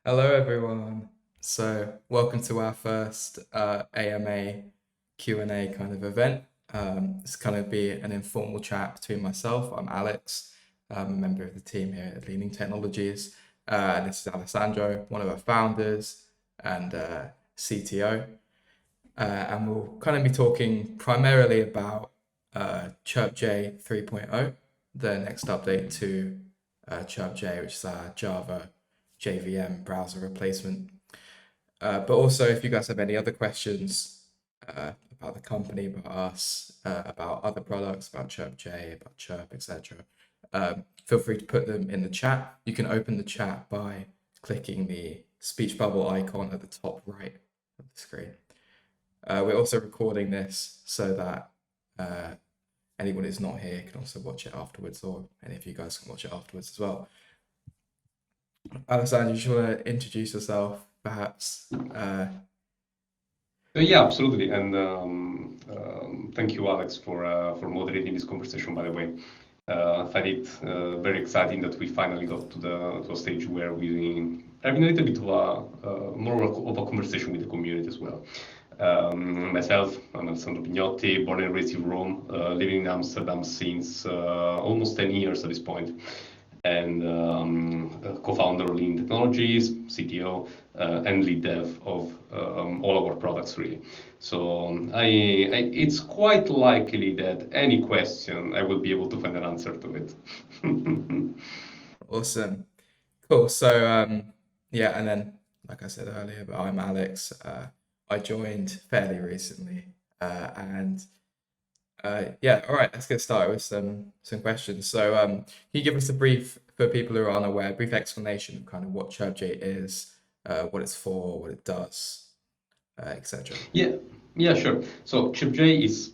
Hello, everyone. So, welcome to our first AMA Q&A kind of event. It's going to be an informal chat between myself. I'm Alex. I'm a member of the team here at Leaning Technologies. And this is Alessandro, one of our founders and CTO. And we'll kind of be talking primarily about CheerpJ 3.0, the next update to CheerpJ, which is our Java JVM browser replacement. But also, if you guys have any other questions about the company, about us, about other products, about CheerpJ, about Chirp, etc., feel free to put them in the chat. You can open the chat by clicking the speech bubble icon at the top right of the screen. We're also recording this so that anyone who's not here can also watch it afterwards, or any of you guys can watch it afterwards as well. Alessandro, you just want to introduce yourself, perhaps? Yeah, absolutely. And thank you, Alex, for moderating this conversation, by the way. I find it very exciting that we finally got to a stage where we having a little bit of a more of a conversation with the community as well. Myself, I'm Alessandro Pignotti, born and raised in Rome, living in Amsterdam since almost 10 years at this point, and co-founder of Lean Technologies, CTO, and lead dev of all our products, really. So it's quite likely that any question, I will be able to find an answer to it. Awesome. Cool. So, yeah, and then, like I said earlier, but I'm Alex. I joined fairly recently, and yeah, all right, let's get started with some questions. So, can you give us a brief, for people who are unaware, brief explanation of kind of what CheerpJ is, what it's for, what it does, etc. Yeah, sure. So CheerpJ is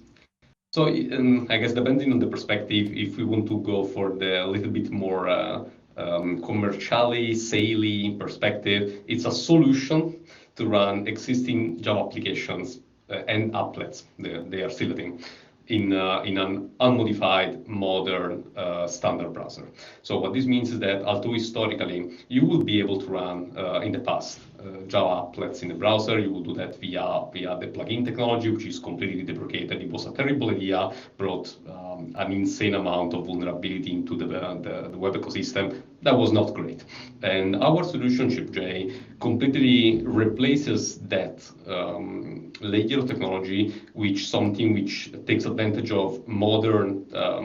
I guess depending on the perspective, if we want to go for the little bit more commercially, saley perspective, it's a solution to run existing Java applications and applets. They are still a thing in an unmodified, modern standard browser. So what this means is that although historically you will be able to run in the past Java applets in the browser, you will do that via the plugin technology, which is completely deprecated. It was a terrible idea, brought an insane amount of vulnerability into the web ecosystem. That was not great. And our solution, CheerpJ, completely replaces that layer of technology, which takes advantage of modern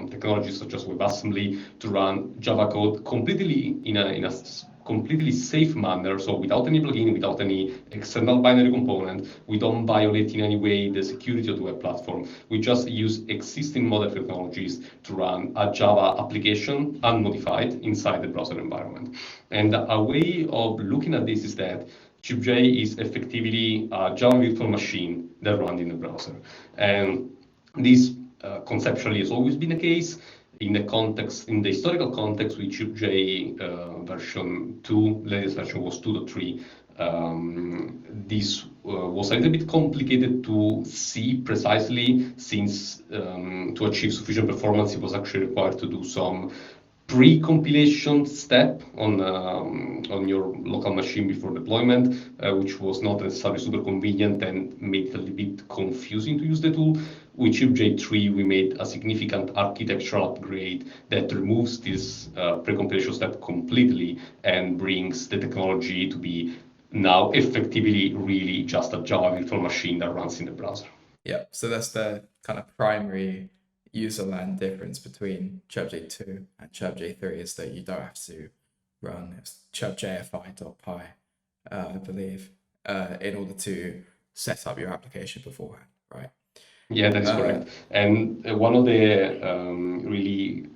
technologies such as WebAssembly to run Java code completely in a completely safe manner, so without any plugin, without any external binary component. We don't violate in any way the security of the web platform. We just use existing modern technologies to run a Java application unmodified inside the browser environment. And a way of looking at this is that CheerpJ is effectively a Java virtual machine that runs in the browser. And this conceptually has always been the case. In the historical context with CheerpJ version 2, latest version was 2.3. This was a little bit complicated to see precisely, since to achieve sufficient performance, it was actually required to do some pre-compilation step on your local machine before deployment, which was not necessarily super convenient and made it a little bit confusing to use the tool. With CheerpJ 3, we made a significant architectural upgrade that removes this pre-compilation step completely and brings the technology to be now effectively really just a Java virtual machine that runs in the browser. Yeah, so that's the kind of primary user land difference between CheerpJ 2 and CheerpJ 3 is that you don't have to run CheerpJFI.py, I believe, in order to set up your application beforehand, right? Yeah, that is correct. And one of the really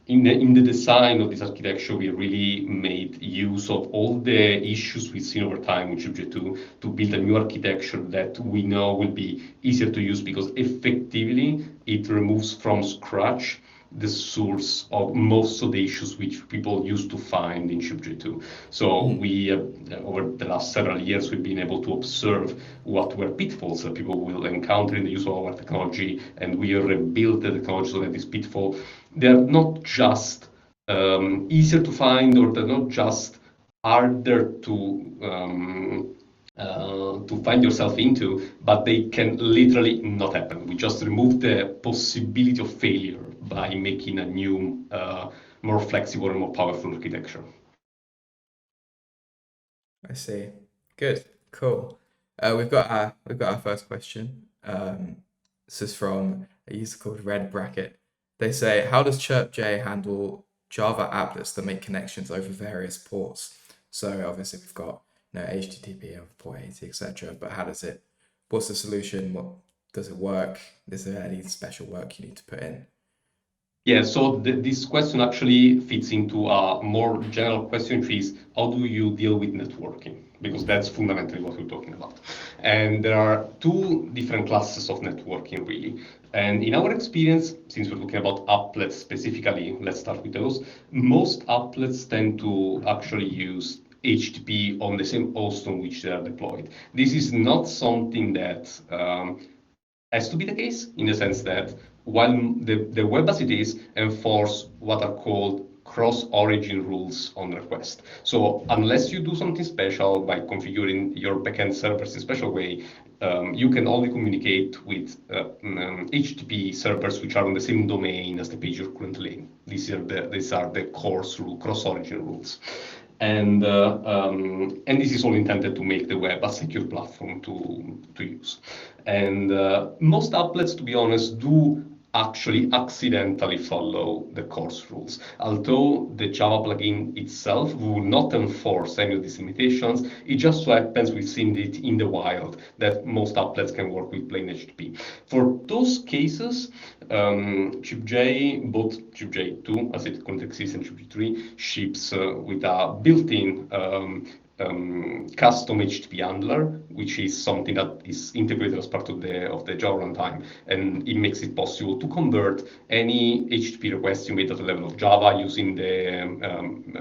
in the design of this architecture, we really made use of all the issues we've seen over time with CheerpJ2 to build a new architecture that we know will be easier to use, because effectively it removes from scratch the source of most of the issues which people used to find in CheerpJ2. So we, over the last several years, we've been able to observe what were pitfalls that people will encounter in the use of our technology, and we rebuilt the technology so that this pitfall, they're not just easier to find, or they're not just harder to find yourself into, but they can literally not happen. We just remove the possibility of failure by making a new, more flexible and more powerful architecture. I see. Good. Cool. We've got our first question. This is from a user called Red Bracket. They say, how does CheerpJ handle Java applets that make connections over various ports? So obviously we've got HTTP over port 80, etc. But what's the solution? What does it work? Is there any special work you need to put in? Yeah, so this question actually fits into a more general question, which is how do you deal with networking? Because that's fundamentally what we're talking about. And there are two different classes of networking, really. And in our experience, since we're looking about applets specifically, let's start with those. Most applets tend to actually use HTTP on the same host on which they are deployed. This is not something that has to be the case, in the sense that while the web as it is enforce what are called cross-origin rules on request. So unless you do something special by configuring your backend servers in a special way, you can only communicate with HTTP servers which are on the same domain as the page you're currently in. These are the cross-origin rules. And this is all intended to make the web a secure platform to use. And most applets, to be honest, do actually accidentally follow the course rules. Although the Java plugin itself will not enforce any of these limitations, it just so happens we've seen it in the wild that most applets can work with plain HTTP. For those cases, CheerpJ, both CheerpJ 2 as it currently exists and CheerpJ 3 ships with a built-in custom HTTP handler, which is something that is integrated as part of the Java runtime, and it makes it possible to convert any HTTP request you made at the level of Java using the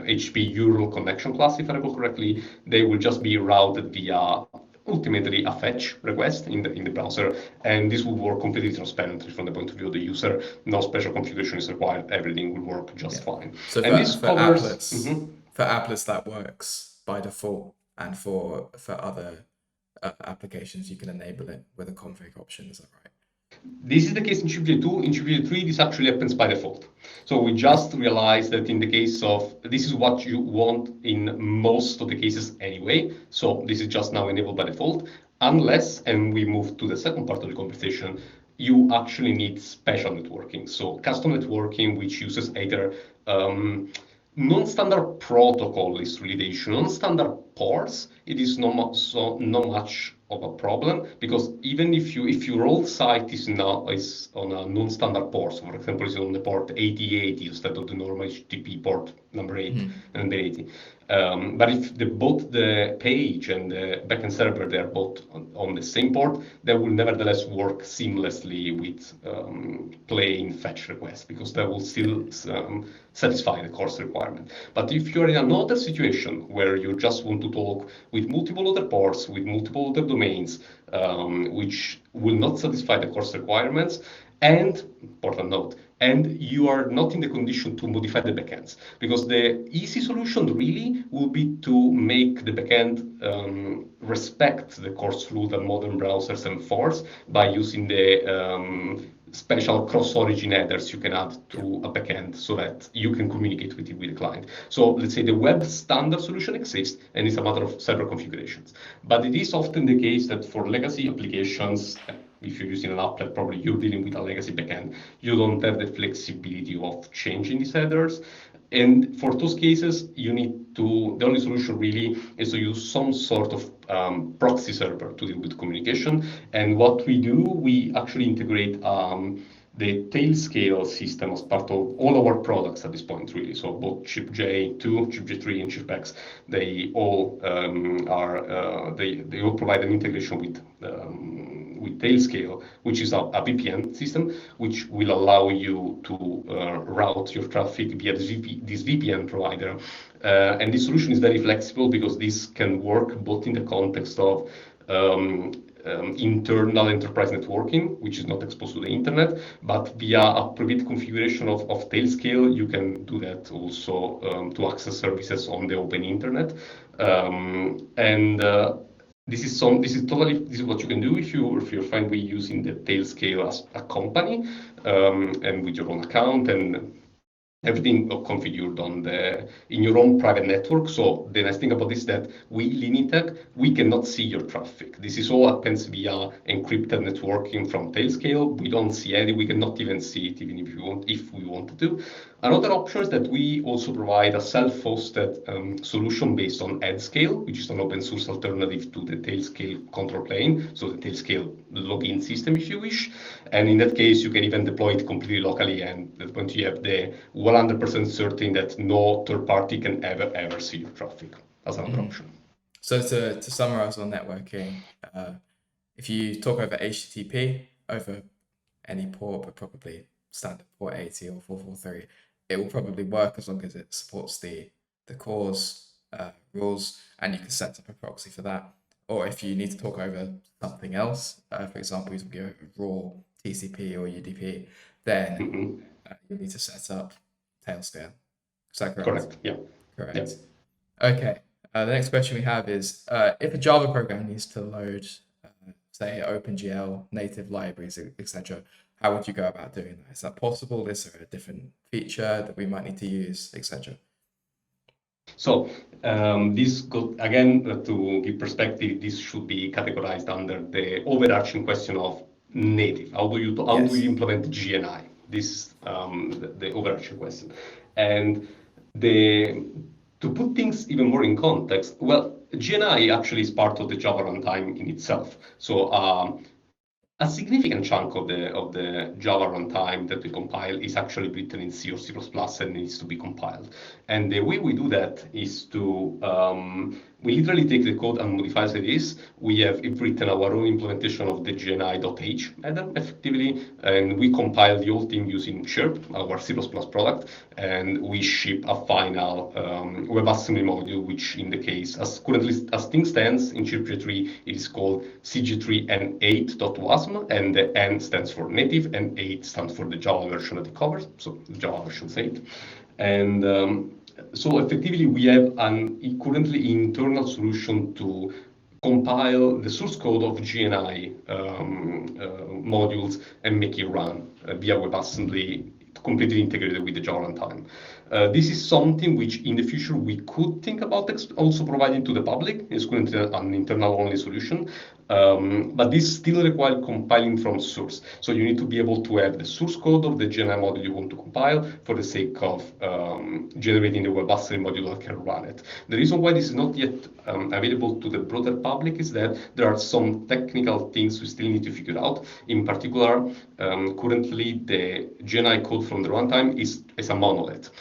HTTP URL connection class, if I recall correctly. They will just be routed via ultimately a fetch request in the browser, and this will work completely transparently from the point of view of the user. No special configuration is required. Everything will work just fine. So and this covers for applets that works by default, and for other applications you can enable it with a config option. Is that right? This is the case in CheerpJ 2. In CheerpJ 3, this actually happens by default. So we just realized that in the case of, this is what you want in most of the cases anyway. So this is just now enabled by default, unless, and we move to the second part of the conversation, you actually need special networking. So custom networking, which uses either non-standard protocol is really the issue. Non-standard ports, it is not much of a problem, because even if your old site is on a non-standard port, so for example, it's on the port 8080 instead of the normal HTTP port number 8 and the 80. But if both the page and the backend server, they're both on the same port, they will nevertheless work seamlessly with plain fetch requests, because they will still satisfy the course requirement. But if you're in another situation where you just want to talk with multiple other ports, with multiple other domains, which will not satisfy the course requirements, and important note, and you are not in the condition to modify the backends, because the easy solution really will be to make the backend respect the course rule that modern browsers enforce by using the special cross-origin headers you can add to a backend so that you can communicate with it with the client. So let's say the web standard solution exists, and it's a matter of server configurations. But it is often the case that for legacy applications, if you're using an applet, probably you're dealing with a legacy backend, you don't have the flexibility of changing these headers. And for those cases, the only solution really is to use some sort of proxy server to deal with communication. And what we do, we actually integrate the Tailscale system as part of all our products at this point, really. So both CheerpJ 2, CheerpJ 3, and CheerpX, they all they all provide an integration with Tailscale, which is a VPN system, which will allow you to route your traffic via this VPN provider. And this solution is very flexible, because this can work both in the context of internal enterprise networking, which is not exposed to the internet, but via a private configuration of Tailscale, you can do that also to access services on the open internet. This is what you can do if you're fine with using the Tailscale as a company and with your own account and everything configured in your own private network. So the nice thing about this is that we, Linitech, we cannot see your traffic. This is all happens via encrypted networking from Tailscale. We don't see any. We cannot even see it, even if we wanted to. Another option is that we also provide a self-hosted solution based on AdScale, which is an open source alternative to the Tailscale control plane, so the Tailscale login system, if you wish. And in that case, you can even deploy it completely locally, and at that point you have the 100% certain that no third party can ever see your traffic as another option. So to summarize on networking, if you talk over HTTP over any port, but probably standard port 80 or 443, it will probably work as long as it supports the cores rules, and you can set up a proxy for that. Or if you need to talk over something else, for example, you talk over raw TCP or UDP, then you need to set up Tailscale. Is that correct? Correct. Yeah. Correct. Yeah. Okay. The next question we have is, if a Java program needs to load, say, OpenGL, native libraries, etc., how would you go about doing that? Is that possible? Is there a different feature that we might need to use, etc.? So this could, again, to give perspective, this should be categorized under the overarching question of native. How do you implement GNI? This is the overarching question. And to put things even more in context, well, GNI actually is part of the Java runtime in itself. So a significant chunk of the Java runtime that we compile is actually written in C or C++ and needs to be compiled. And the way we do that is to we literally take the code and modify as it is. We have written our own implementation of the gni.h header effectively, and we compile the whole thing using Chirp, our C++ product, and we ship a final WebAssembly module, which in the case, as things stands in CheerpJ 3, it is called cg3n8.wasm, and the N stands for native, and 8 stands for the Java version that it covers, so the Java version 8. And so effectively, we have currently internal solution to compile the source code of GNI modules and make it run via WebAssembly, completely integrated with the Java runtime. This is something which in the future we could think about also providing to the public. It's currently an internal-only solution, but this still requires compiling from source. So you need to be able to have the source code of the GNI module you want to compile for the sake of generating the WebAssembly module that can run it. The reason why this is not yet available to the broader public is that there are some technical things we still need to figure out. In particular, currently the GNI code from the runtime is a monolith.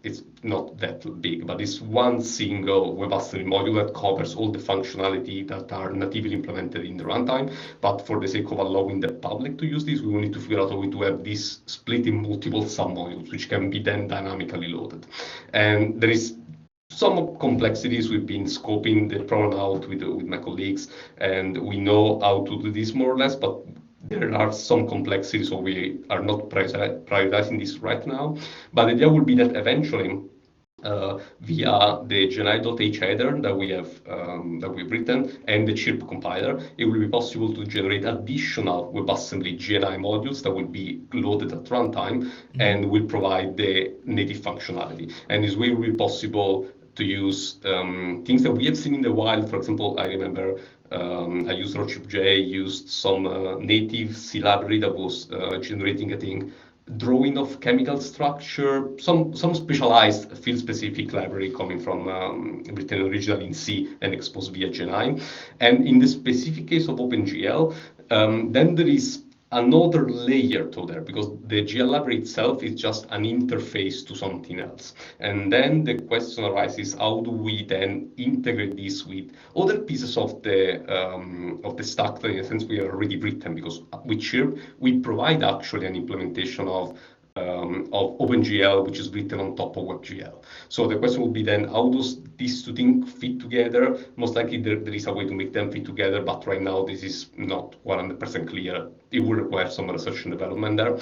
It's not that big, but it's one single WebAssembly module that covers all the functionality that are natively implemented in the runtime. But for the sake of allowing the public to use this, we will need to figure out a way to have this split in multiple submodules, which can be then dynamically loaded. And there is some complexities. We've been scoping the problem out with my colleagues, and we know how to do this more or less, but there are some complexities, so we are not prioritizing this right now. But the idea will be that eventually, via the gni.h header that we've written and the Chirp compiler, it will be possible to generate additional WebAssembly GNI modules that will be loaded at runtime and will provide the native functionality. And this way it will be possible to use things that we have seen in the wild. For example, I remember a user of CheerpJ used some native C library that was generating, I think, drawing of chemical structure, some specialized field-specific library coming from written originally in C and exposed via GNI. And in the specific case of OpenGL, then there is another layer to there, because the GL library itself is just an interface to something else. And then the question arises, how do we then integrate this with other pieces of the stack that in a sense we have already written? Because with Chirp, we provide actually an implementation of of OpenGL, which is written on top of WebGL. So the question will be then, how does these two things fit together? Most likely there is a way to make them fit together, but right now this is not 100% clear. It will require some research and development there.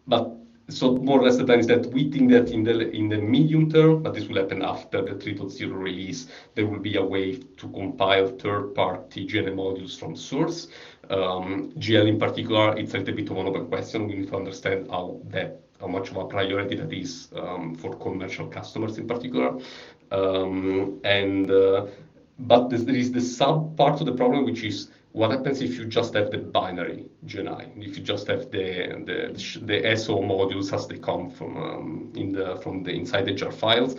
But so more or less the plan is that we think that in the medium term, but this will happen after the 3.0 release, there will be a way to compile third-party GNA modules from source. GL in particular, it's a little bit of an open question. We need to understand how much of a priority that is for commercial customers in particular. But there is the sub part of the problem, which is what happens if you just have the binary GNI, if you just have the SO modules as they come from the inside the jar files.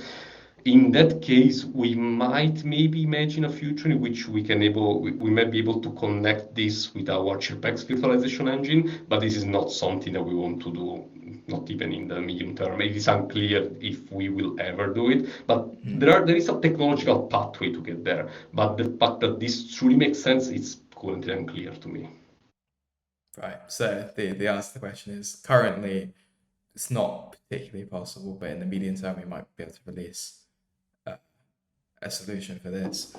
In that case, we might maybe imagine a future in which we might be able to connect this with our CheerpX virtualization engine, but this is not something that we want to do, not even in the medium term. It is unclear if we will ever do it, but there is a technological pathway to get there. But the fact that this truly makes sense is currently unclear to me. Right. So the answer to the question is currently it's not particularly possible, but in the medium term we might be able to release a solution for this.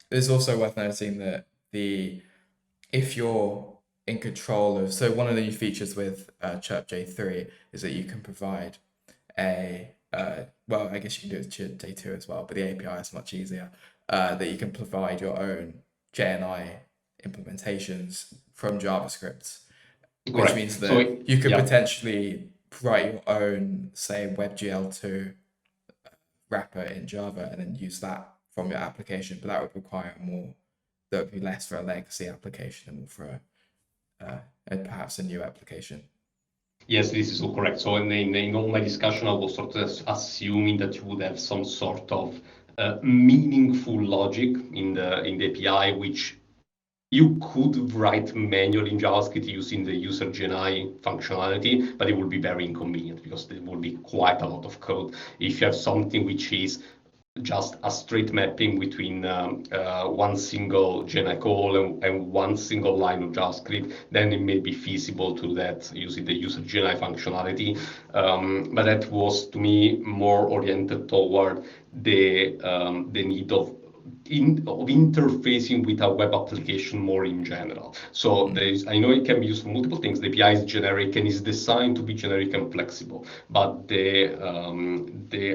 It's also worth noting that if you're in control of, so one of the new features with CheerpJ 3 is that you can provide well, I guess you can do it with CheerpJ 2 as well, but the API is much easier, that you can provide your own JNI implementations from JavaScript, which Correct. means that you could potentially write your own, say, WebGL2 wrapper in Java and then use that from your application, but that would require that would be less for a legacy application and more for perhaps a new application. Yes, this is all correct. So in all my discussion, I was sort of assuming that you would have some sort of meaningful logic in the API, which you could write manually in JavaScript using the user GNI functionality, but it would be very inconvenient because there will be quite a lot of code. If you have something which is just a straight mapping between one single GNI call and one single line of JavaScript, then it may be feasible to do that using the user GNI functionality. But that was, to me, more oriented toward the need of interfacing with a web application more in general. So I know it can be used for multiple things. The API is generic and is designed to be generic and flexible, but the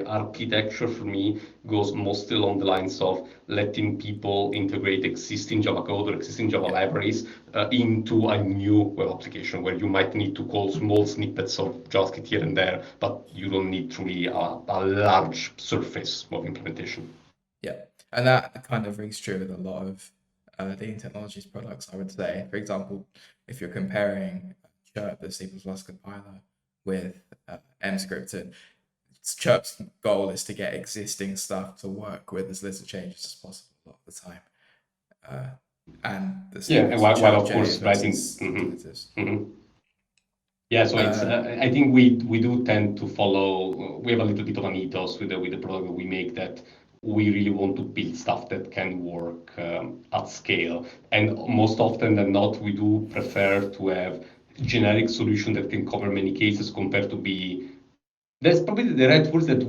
architecture for me goes mostly along the lines of letting people integrate existing Java code or existing Java libraries into a new web application where you might need to call small snippets of JavaScript here and there, but you don't need truly a large surface of implementation. Yeah. And that kind of rings true with a lot of leading technologies products, I would say. For example, if you're comparing Chirp, the C++ compiler, with MScript, and Chirp's goal is to get existing stuff to work with as little changes as possible a lot of the time. And the while of course writing. Yeah, so it's I think we do tend to follow. We have a little bit of an ethos with the product that we make, that we really want to build stuff that can work at scale. And most often than not, we do prefer to have generic solution that can cover many cases compared to be. That's probably the right words, that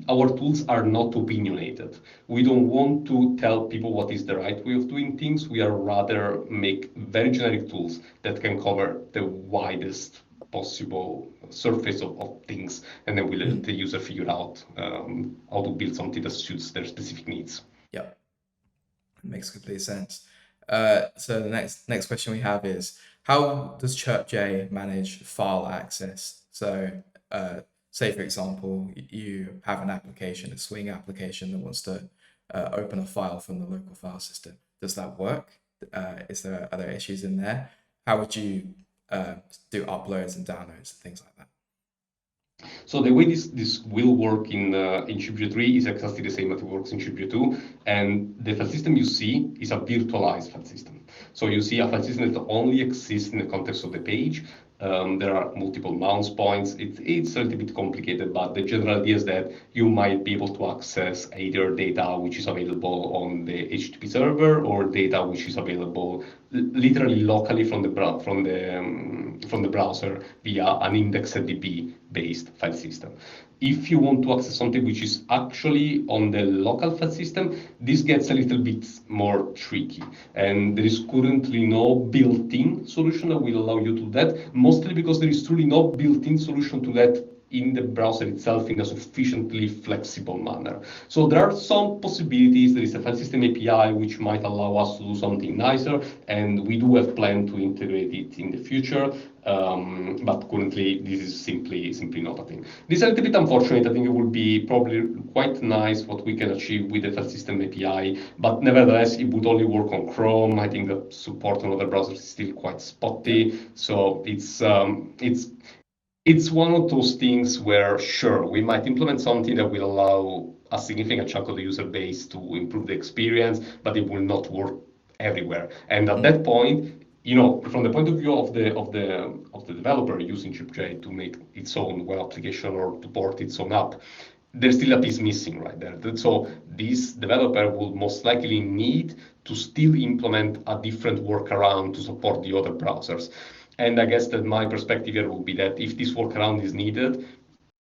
our tools are not opinionated. We don't want to tell people what is the right way of doing things. We are rather make very generic tools that can cover the widest possible surface of things, and then we let the user figure out how to build something that suits their specific needs. Yeah, it makes complete sense. So the next question we have is, how does CheerpJ manage file access? So say, for example, you have an application, a Swing application that wants to open a file from the local file system. Does that work? Is there other issues in there? How would you do uploads and downloads and things like that? So the way this will work in CheerpJ 3 is exactly the same as it works in CheerpJ 2, and the file system you see is a virtualized file system. So you see a file system that only exists in the context of the page. There are multiple mouse points. It's a little bit complicated, but the general idea is that you might be able to access either data which is available on the HTTP server or data which is available literally locally from the browser via an IndexedDB based file system. If you want to access something which is actually on the local file system, this gets a little bit more tricky. And there is currently no built-in solution that will allow you to do that, mostly because there is truly no built-in solution to that in the browser itself in a sufficiently flexible manner. So there are some possibilities. There is a file system API which might allow us to do something nicer, and we do have planned to integrate it in the future. But currently, this is simply not a thing. This is a little bit unfortunate. I think it would be probably quite nice what we can achieve with the file system API, but nevertheless, it would only work on Chrome. I think the support on other browsers is still quite spotty. So it's one of those things where, sure, we might implement something that will allow a significant chunk of the user base to improve the experience, but it will not work everywhere. And at that point, from the point of view of the developer using CheerpJ to make its own web application or to port its own app, there's still a piece missing right there. So this developer will most likely need to still implement a different workaround to support the other browsers. And I guess that my perspective here will be that if this workaround is needed,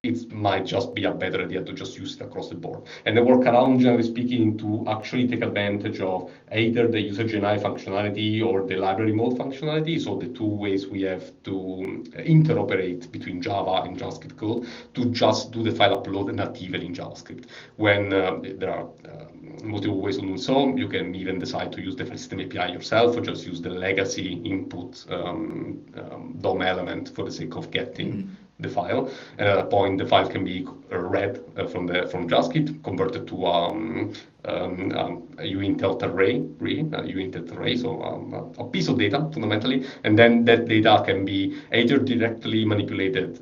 it might just be a better idea to just use it across the board. And the workaround, generally speaking, to actually take advantage of either the user GNI functionality or the library mode functionality, so the two ways we have to interoperate between Java and JavaScript code, to just do the file upload natively in JavaScript. When there are multiple ways of doing so, you can even decide to use the file system API yourself or just use the legacy input DOM element for the sake of getting the file. And at that point, the file can be read from JavaScript, converted to a uint array, so a piece of data fundamentally, and then that data can be either directly manipulated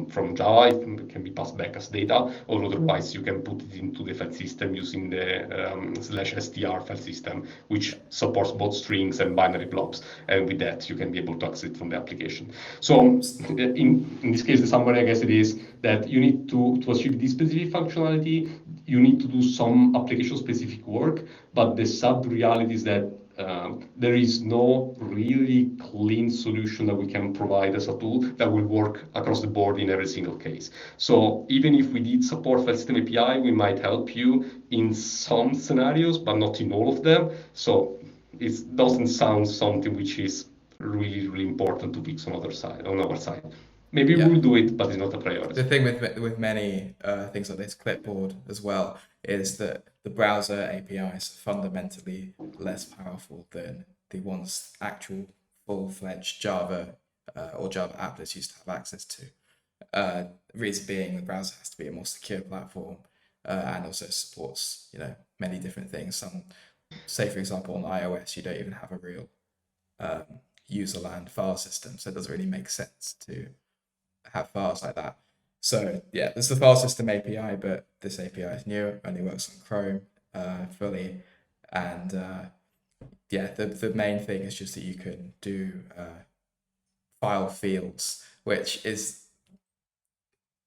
from Java, it can be passed back as data, or otherwise you can put it into the file system using the /str file system, which supports both strings and binary blobs, and with that you can be able to access it from the application. So in this case, the summary, I guess, it is that you need to achieve this specific functionality, you need to do some application-specific work, but the sub-reality is that there is no really clean solution that we can provide as a tool that will work across the board in every single case. So even if we did support file system API, we might help you in some scenarios, but not in all of them. So it doesn't sound something which is really, really important to fix on our side. Maybe we'll do it, but it's not a priority. The thing with many things like this, Clipboard as well, is that the browser APIs are fundamentally less powerful than the ones actual full-fledged Java or Java applets used to have access to. The reason being, the browser has to be a more secure platform and also supports many different things. Some, say for example, on iOS, you don't even have a real userland file system, so it doesn't really make sense to have files like that. So yeah, there's the file system API, but this API is new, only works on Chrome fully, and the main thing is just that you can do file fields, which is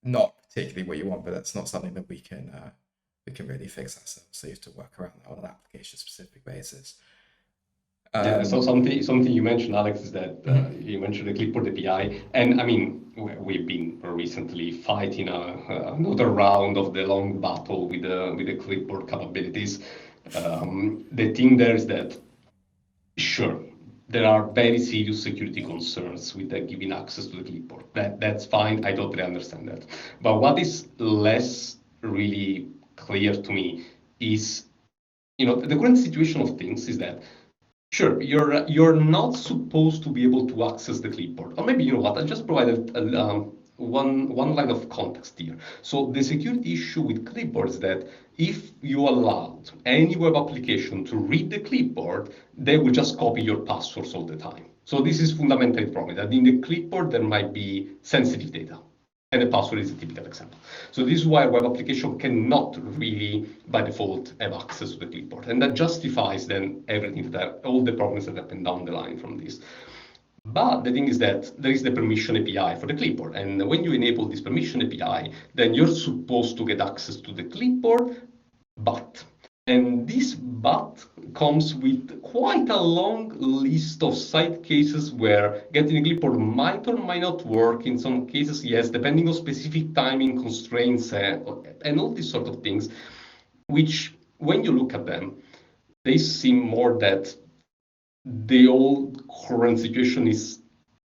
not particularly what you want, but that's not something that we can really fix ourselves. So you have to work around that on an application-specific basis. So something you mentioned, Alex, is that you mentioned the Clipboard API, and I mean we've been recently fighting another round of the long battle with the Clipboard capabilities. The thing there is that sure, there are very serious security concerns with giving access to the Clipboard. That's fine. I totally understand that. But what is less really clear to me is, the current situation of things is that sure, you're not supposed to be able to access the Clipboard. Or maybe, I'll just provide one line of context here. So the security issue with Clipboard is that if you allowed any web application to read the Clipboard, they will just copy your passwords all the time. So this is fundamentally the problem, that in the Clipboard there might be sensitive data. And the password is a typical example. So this is why a web application cannot really, by default, have access to the Clipboard. And that justifies then everything all the problems that happen down the line from this. But the thing is that there is the permission API for the clipboard. And when you enable this permission API, then you're supposed to get access to the clipboard, but. And this but comes with quite a long list of side cases where getting a clipboard might or might not work. In some cases, yes, depending on specific timing constraints and all these sort of things, which when you look at them, they seem more that the whole current situation is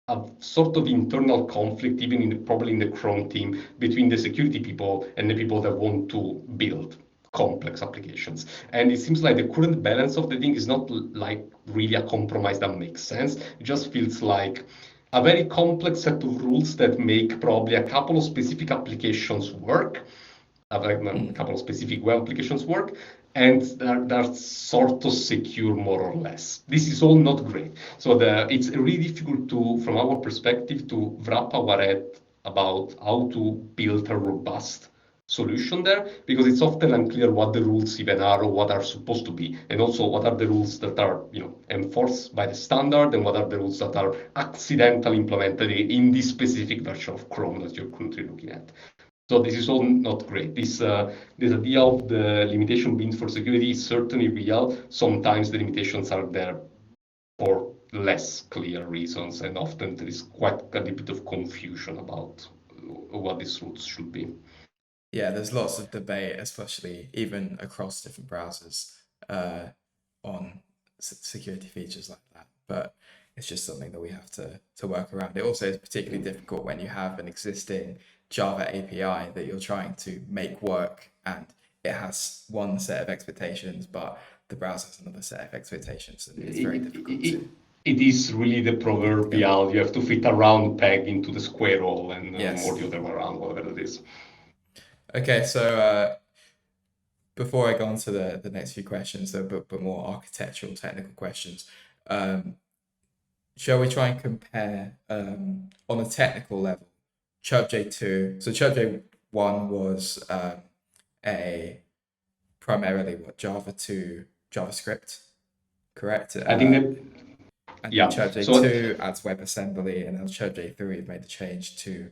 a sort of internal conflict, even probably in the Chrome team, between the security people and the people that want to build complex applications. And it seems like the current balance of the thing is not like really a compromise that makes sense. It just feels like a very complex set of rules that make probably a couple of specific applications work, a couple of specific web applications work, and they're sort of secure more or less. This is all not great. So it's really difficult to, from our perspective, to wrap our head about how to build a robust solution there, because it's often unclear what the rules even are or what are supposed to be, and also what are the rules that are enforced by the standard and what are the rules that are accidentally implemented in this specific version of Chrome that you're currently looking at. So this is all not great. This idea of the limitation being for security is certainly real. Sometimes the limitations are there for less clear reasons, and often there is quite a bit of confusion about what these rules should be. Yeah, there's lots of debate, especially even across different browsers, on security features like that. But it's just something that we have to work around. It also is particularly difficult when you have an existing Java API that you're trying to make work, and it has one set of expectations, but the browser has another set of expectations, and it's very difficult to. It is really the proverbial, you have to fit a round peg into the square hole, and Yes. more the other way around, whatever it is. Okay, so before I go on to the next few questions, but more architectural, technical questions, shall we try and compare on a technical level, CheerpJ 2? So CheerpJ 1 was a primarily Java to JavaScript, correct? I think that, and yeah. CheerpJ So 2 adds WebAssembly, and then CheerpJ 3 made the change to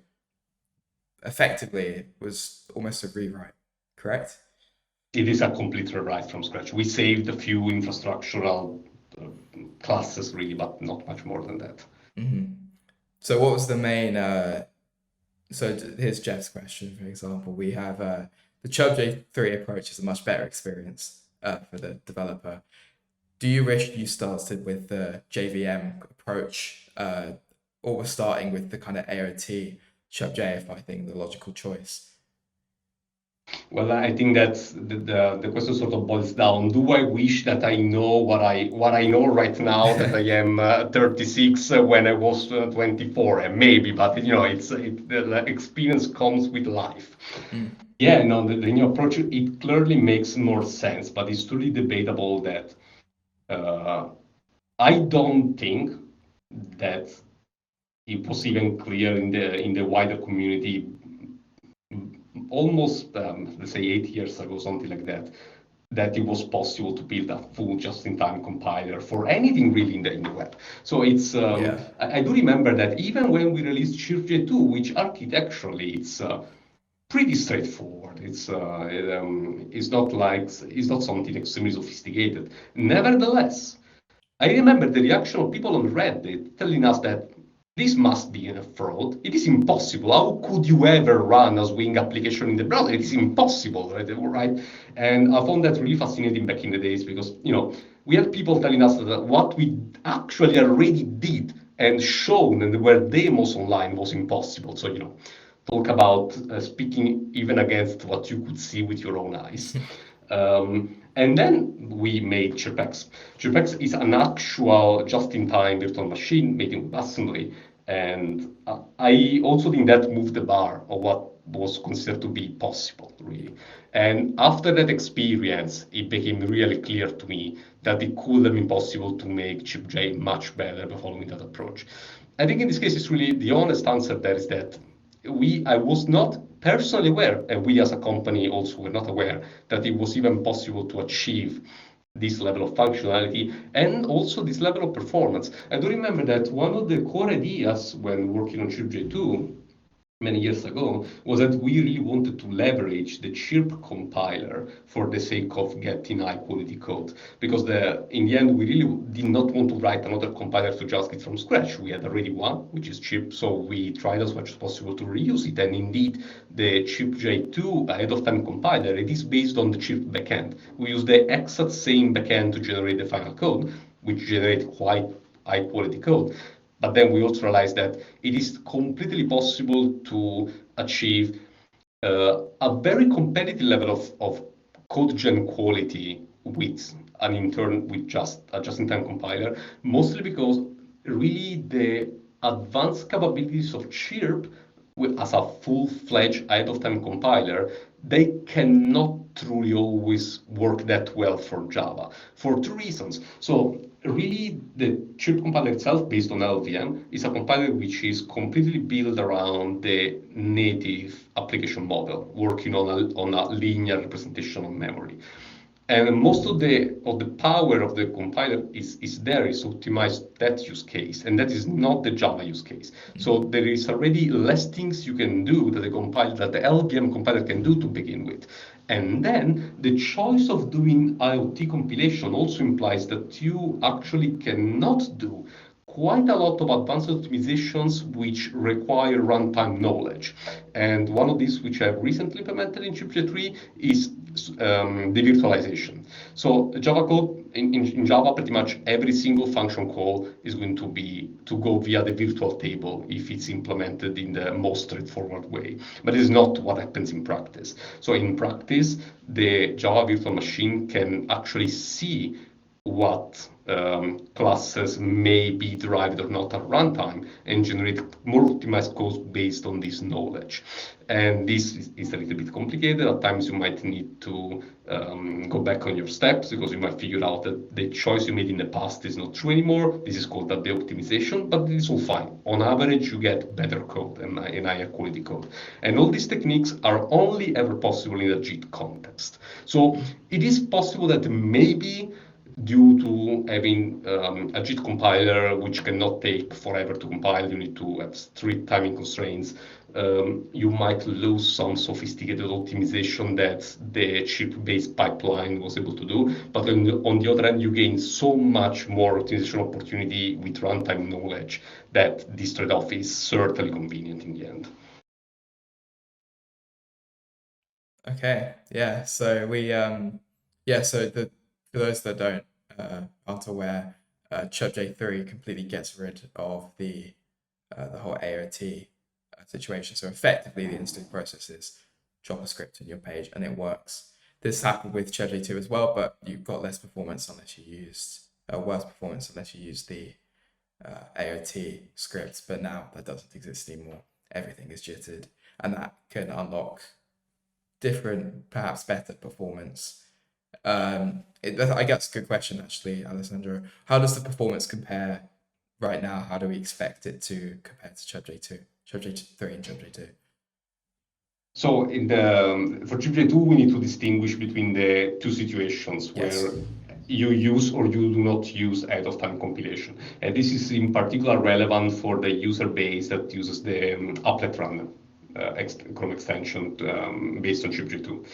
effectively it was almost a rewrite, correct? it is a complete rewrite from scratch. We saved a few infrastructural classes, really, but not much more than that. So what was the main? So here's Jeff's question, for example. We have the CheerpJ 3 approach is a much better experience for the developer. Do you wish you started with the JVM approach, or were starting with the kind of AOT CheerpJ, if I think the logical choice? Well, I think that's the question sort of boils down. Do I wish that I know what I know right now that I am 36 when I was 24? And maybe, but the experience comes with life. Yeah, no, the new approach, it clearly makes more sense, but it's truly debatable that I don't think that it was even clear in the wider community almost, let's say 8 years ago, something like that, that it was possible to build a full just-in-time compiler for anything really in the web. So it's, I do remember that even when we released CheerpJ 2, which architecturally it's pretty straightforward. It's not something extremely sophisticated. Nevertheless, I remember the reaction of people on Reddit telling us that this must be a fraud. It is impossible. How could you ever run a Swing application in the browser? It is impossible, right? And I found that really fascinating back in the days because, we had people telling us that what we actually already did and shown and were demos online was impossible. So, talk about speaking even against what you could see with your own eyes. And then we made CheerpX. CheerpX is an actual just-in-time virtual machine made in WebAssembly. And I also think that moved the bar of what was considered to be possible, really. And after that experience, it became really clear to me that it could have been possible to make CheerpJ much better by following that approach. I think in this case, it's really the honest answer there is that I was not personally aware, and we as a company also were not aware that it was even possible to achieve this level of functionality and also this level of performance. I do remember that one of the core ideas when working on CheerpJ 2 many years ago was that we really wanted to leverage the Chirp compiler for the sake of getting high quality code. Because in the end, we really did not want to write another compiler to JavaScript from scratch. We had already one, which is Chirp, so we tried as much as possible to reuse it. And indeed, the CheerpJ 2 ahead of time compiler, it is based on the Chirp backend. We use the exact same backend to generate the final code, which generates quite high quality code. But then we also realized that it is completely possible to achieve a very competitive level of code gen quality with just a just-in-time compiler, mostly because really the advanced capabilities of Chirp as a full-fledged ahead-of-time compiler, they cannot truly always work that well for Java for two reasons. So really, the Chirp compiler itself, based on LVM, is a compiler which is completely built around the native application model, working on a linear representation of memory. And most of the power of the compiler is optimized that use case, and that is not the Java use case. So there is already less things you can do that the LVM compiler can do to begin with. And then the choice of doing IoT compilation also implies that you actually cannot do quite a lot of advanced optimizations which require runtime knowledge. And one of these, which I've recently implemented in CheerpJ 3, is the virtualization. So Java code, in Java, pretty much every single function call is going to go via the virtual table if it's implemented in the most straightforward way. But it's not what happens in practice. So in practice, the Java virtual machine can actually see what classes may be derived or not at runtime and generate more optimized code based on this knowledge. And this is a little bit complicated. At times you might need to go back on your steps because you might figure out that the choice you made in the past is not true anymore. This is called the optimization, but it's all fine. On average, you get better code and higher quality code. And all these techniques are only ever possible in a JIT context. So it is possible that maybe due to having a JIT compiler which cannot take forever to compile, you need to have strict timing constraints. You might lose some sophisticated optimization that the chip-based pipeline was able to do. But on the other hand, you gain so much more optimization opportunity with runtime knowledge that this trade-off is certainly convenient in the end. Okay, yeah. So for those that aren't aware, CheerpJ 3 completely gets rid of the whole AOT situation. So effectively, the instant processes drop a script in your page and it works. This happened with CheerpJ 2 as well, but you've got less performance unless you used worse performance unless you use the AOT scripts. But now that doesn't exist anymore. Everything is jittered, and that can unlock different, perhaps better performance. I guess a good question actually, Alessandro. How does the performance compare right now? How do we expect it to compare to CheerpJ 3 and CheerpJ 2? So for CheerpJ 2, we need to distinguish between the two situations where you use or you do not use ahead-of-time compilation. And this is in particular relevant for the user base that uses the applet runner Chrome extension based on CheerpJ 2.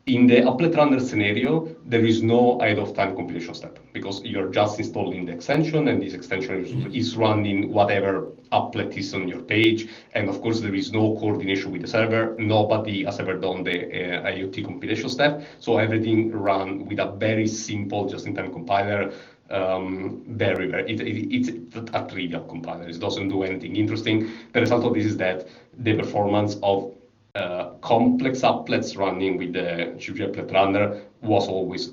In the applet runner scenario, there is no ahead-of-time compilation step because you're just installing the extension and this extension is running whatever applet is on your page. And of course, there is no coordination with the server. Nobody has ever done the IoT compilation step. So everything run with a very simple just-in-time compiler. It's a trivial compiler. It doesn't do anything interesting. The result of this is that the performance of complex applets running with the CheerpJ applet runner was always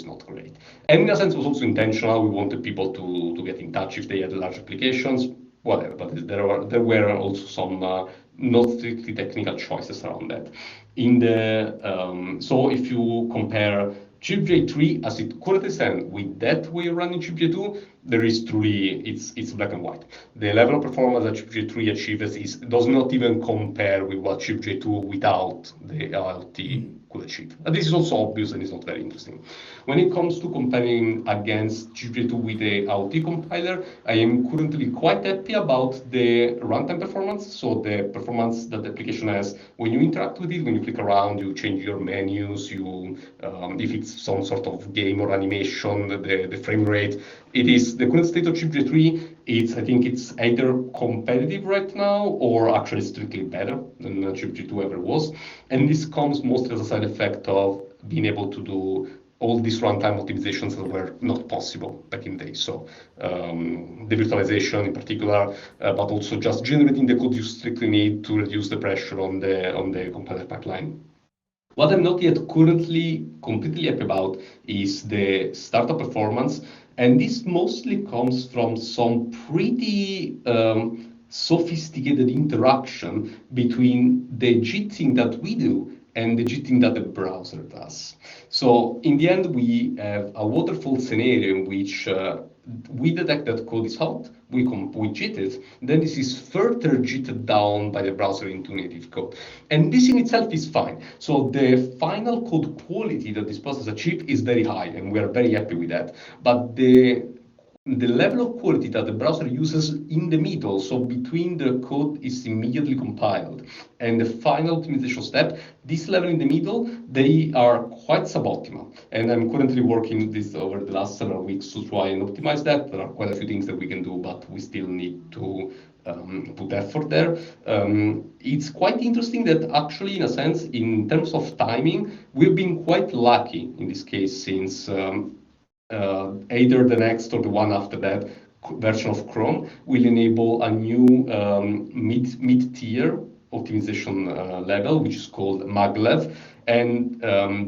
not great. And in a sense, it was also intentional. We wanted people to get in touch if they had large applications, whatever. But there were also some not strictly technical choices around that. So if you compare CheerpJ 3 as it currently stands with that way of running CheerpJ 2, there is truly, it's black and white. The level of performance that CheerpJ 3 achieves does not even compare with what CheerpJ 2 without the IoT could achieve. And this is also obvious and it's not very interesting. When it comes to comparing against CheerpJ2 with the AOT compiler, I am currently quite happy about the runtime performance. So the performance that the application has when you interact with it, when you click around, you change your menus, you if it's some sort of game or animation, the frame rate. It is the current state of CheerpJ3. I think it's either competitive right now or actually strictly better than CheerpJ2 ever was. And this comes mostly as a side effect of being able to do all these runtime optimizations that were not possible back in the day. So the virtualization in particular, but also just generating the code you strictly need to reduce the pressure on the compiler pipeline. What I'm not yet currently completely happy about is the startup performance, and this mostly comes from some pretty sophisticated interaction between the jitting that we do and the jitting that the browser does. So in the end, we have a waterfall scenario in which we detect that code is hot, we jit it, then this is further jitted down by the browser into native code. And this in itself is fine. So the final code quality that this process achieves is very high, and we are very happy with that. But the level of quality that the browser uses in the middle, so between the code is immediately compiled and the final optimization step, this level in the middle, they are quite suboptimal. And I'm currently working this over the last several weeks to try and optimize that. There are quite a few things that we can do, but we still need to put effort there. It's quite interesting that actually, in a sense, in terms of timing, we've been quite lucky in this case since either the next or the one after that version of Chrome will enable a new mid-tier optimization level, which is called maglev. And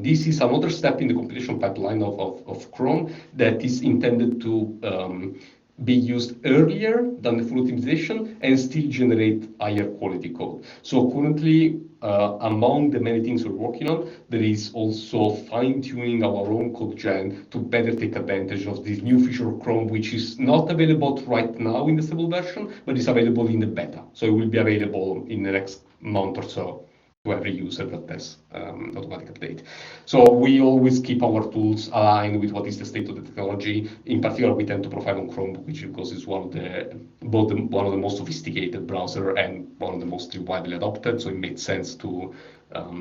this is another step in the compilation pipeline of Chrome that is intended to be used earlier than the full optimization and still generate higher quality code. So currently, among the many things we're working on, there is also fine-tuning our own code gen to better take advantage of this new feature of Chrome, which is not available right now in the stable version, but is available in the beta. So it will be available in the next month or so to every user that has automatic update. So we always keep our tools aligned with what is the state of the technology. In particular, we tend to profile on Chrome, which because is one of the most sophisticated browser and one of the most widely adopted. So it made sense to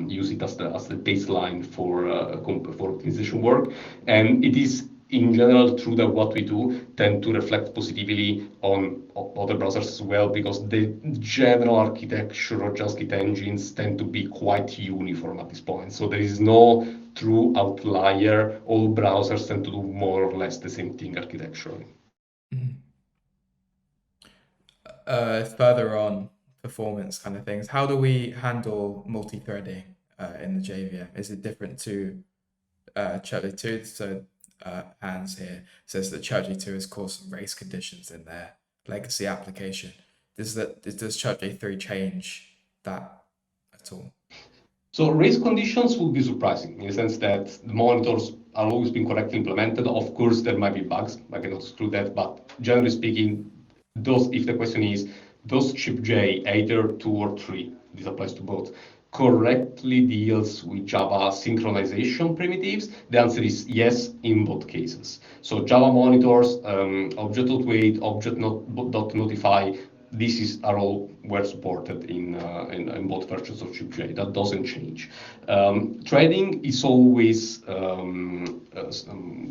use it as the baseline for optimization work. And it is in general true that what we do tend to reflect positively on other browsers as well, because the general architecture or JavaScript engines tend to be quite uniform at this point. So there is no true outlier. All browsers tend to do more or less the same thing architecturally. Further on performance kind of things, how do we handle multi-threading in the JVM? Is it different to CheerpJ2? So Hans here says that CheerpJ2 has caused some race conditions in their legacy application. Does CheerpJ3 change that at all? So race conditions will be surprising in the sense that the monitors are always being correctly implemented. Of course, there might be bugs. I cannot exclude that, but generally speaking, if the question is, does CheerpJ either 2 or 3, this applies to both, correctly deals with Java synchronization primitives? The answer is yes in both cases. So Java monitors, object.wait, object.notify, these are all were supported in both versions of CheerpJ. That doesn't change. Threading is always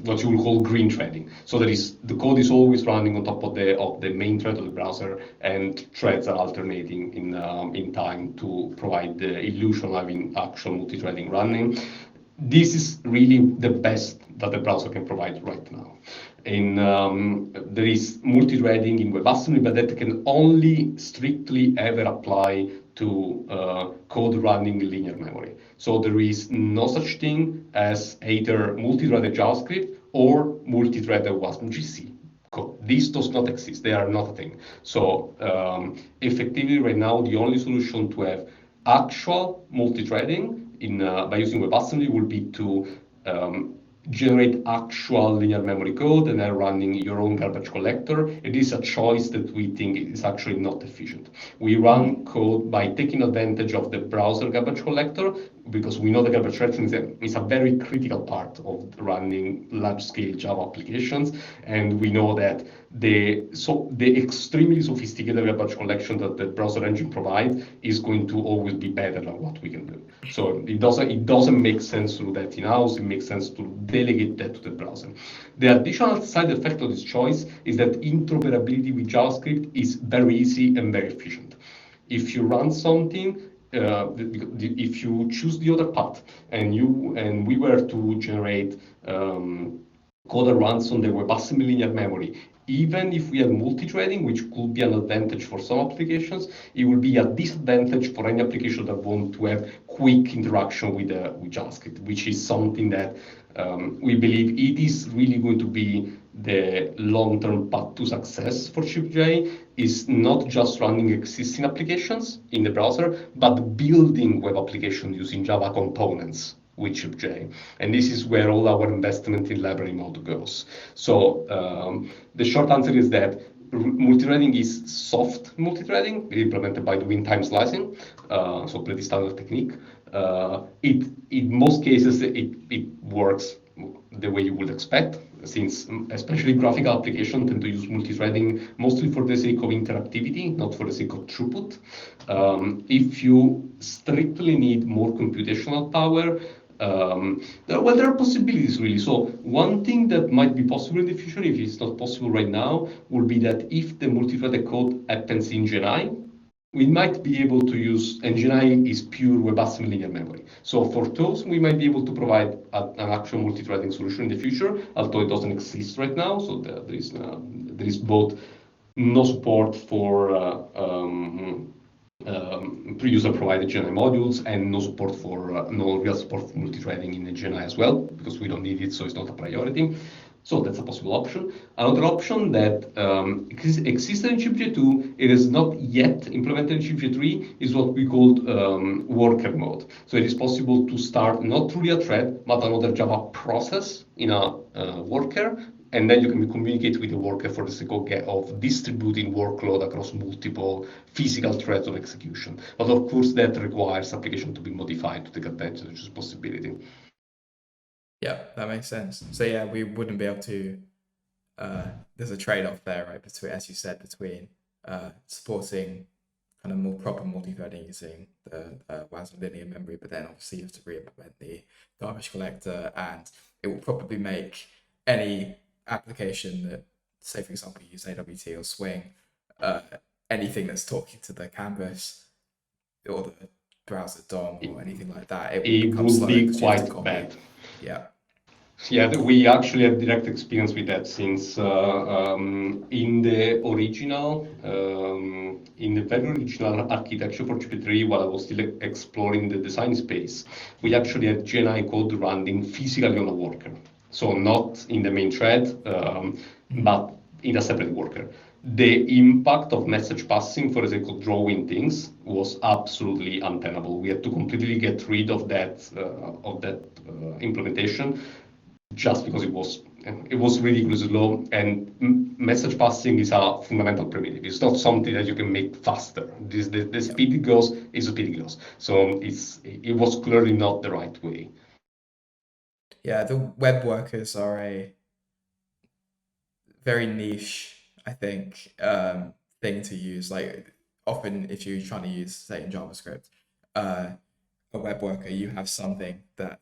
what you will call green threading. So the code is always running on top of the main thread of the browser, and threads are alternating in time to provide the illusion of having actual multi-threading running. This is really the best that the browser can provide right now. There is multi-threading in WebAssembly, but that can only strictly ever apply to code running in linear memory. So there is no such thing as either multi-threaded JavaScript or multi-threaded WASM-GC code. This does not exist. They are not a thing. So effectively right now, the only solution to have actual multi-threading by using WebAssembly will be to generate actual linear memory code and then running your own garbage collector. It is a choice that we think is actually not efficient. We run code by taking advantage of the browser garbage collector, because we know that garbage collection is a very critical part of running large-scale Java applications, and we know that the extremely sophisticated garbage collection that the browser engine provides is going to always be better than what we can do. So it doesn't make sense to do that in-house. It makes sense to delegate that to the browser. The additional side effect of this choice is that interoperability with JavaScript is very easy and very efficient. If you run something, if you choose the other path and we were to generate code that runs on the WebAssembly linear memory, even if we have multithreading, which could be an advantage for some applications, it will be a disadvantage for any application that want to have quick interaction with JavaScript, which is something that we believe it is really going to be the long-term path to success for CheerpJ, is not just running existing applications in the browser, but building web applications using Java components with CheerpJ. And this is where all our investment in library mode goes. So the short answer is that multithreading is soft multithreading implemented by doing time slicing, so pretty standard technique. In most cases, it works the way you would expect, since especially graphical applications tend to use multithreading mostly for the sake of interactivity, not for the sake of throughput. If you strictly need more computational power, there are possibilities really. So one thing that might be possible in the future, if it's not possible right now, would be that if the multithreaded code happens in GenI, we might be able to use, and GenI is pure WebAssembly linear memory. So for those, we might be able to provide an actual multithreading solution in the future, although it doesn't exist right now. So there is both no support for user-provided GenI modules and no real support for multithreading in the GenI as well, because we don't need it, so it's not a priority. So that's a possible option. Another option that existed in CheerpJ 2, it is not yet implemented in CheerpJ 3, is what we call worker mode. So it is possible to start not truly a thread, but another Java process in a worker, and then you can communicate with the worker for the sake of distributing workload across multiple physical threads of execution. But of course, that requires application to be modified to take advantage of this possibility. Yeah, that makes sense. So yeah, we wouldn't be able to. There's a trade-off there, right? Between, as you said, between supporting kind of more proper multi-threading using the WASM linear memory, but then obviously you have to re-implement the garbage collector, and it will probably make any application that, say for example, you use AWT or Swing, anything that's talking to the canvas or the browser DOM or anything like that, it will be quite bad. Yeah, we actually have direct experience with that, since in the very original architecture for CheerpJ, while I was still exploring the design space, we actually had GenI code running physically on a worker. So not in the main thread, but in a separate worker. The impact of message passing for the sake of drawing things was absolutely untenable. We had to completely get rid of that implementation, just because it was ridiculously slow, and message passing is a fundamental primitive. It's not something that you can make faster. The speed it goes is the speed it goes. So it was clearly not the right way. Yeah, the web workers are a very niche, I think, thing to use. Like often if you're trying to use, say in JavaScript, a web worker, you have something that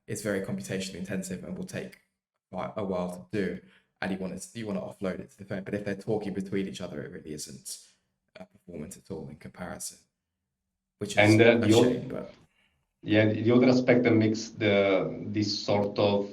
is very computationally intensive and will take a while to do, and you want to offload it to the phone. But if they're talking between each other, it really isn't performant at all in comparison, which is a shame. But yeah, the other aspect that makes this sort of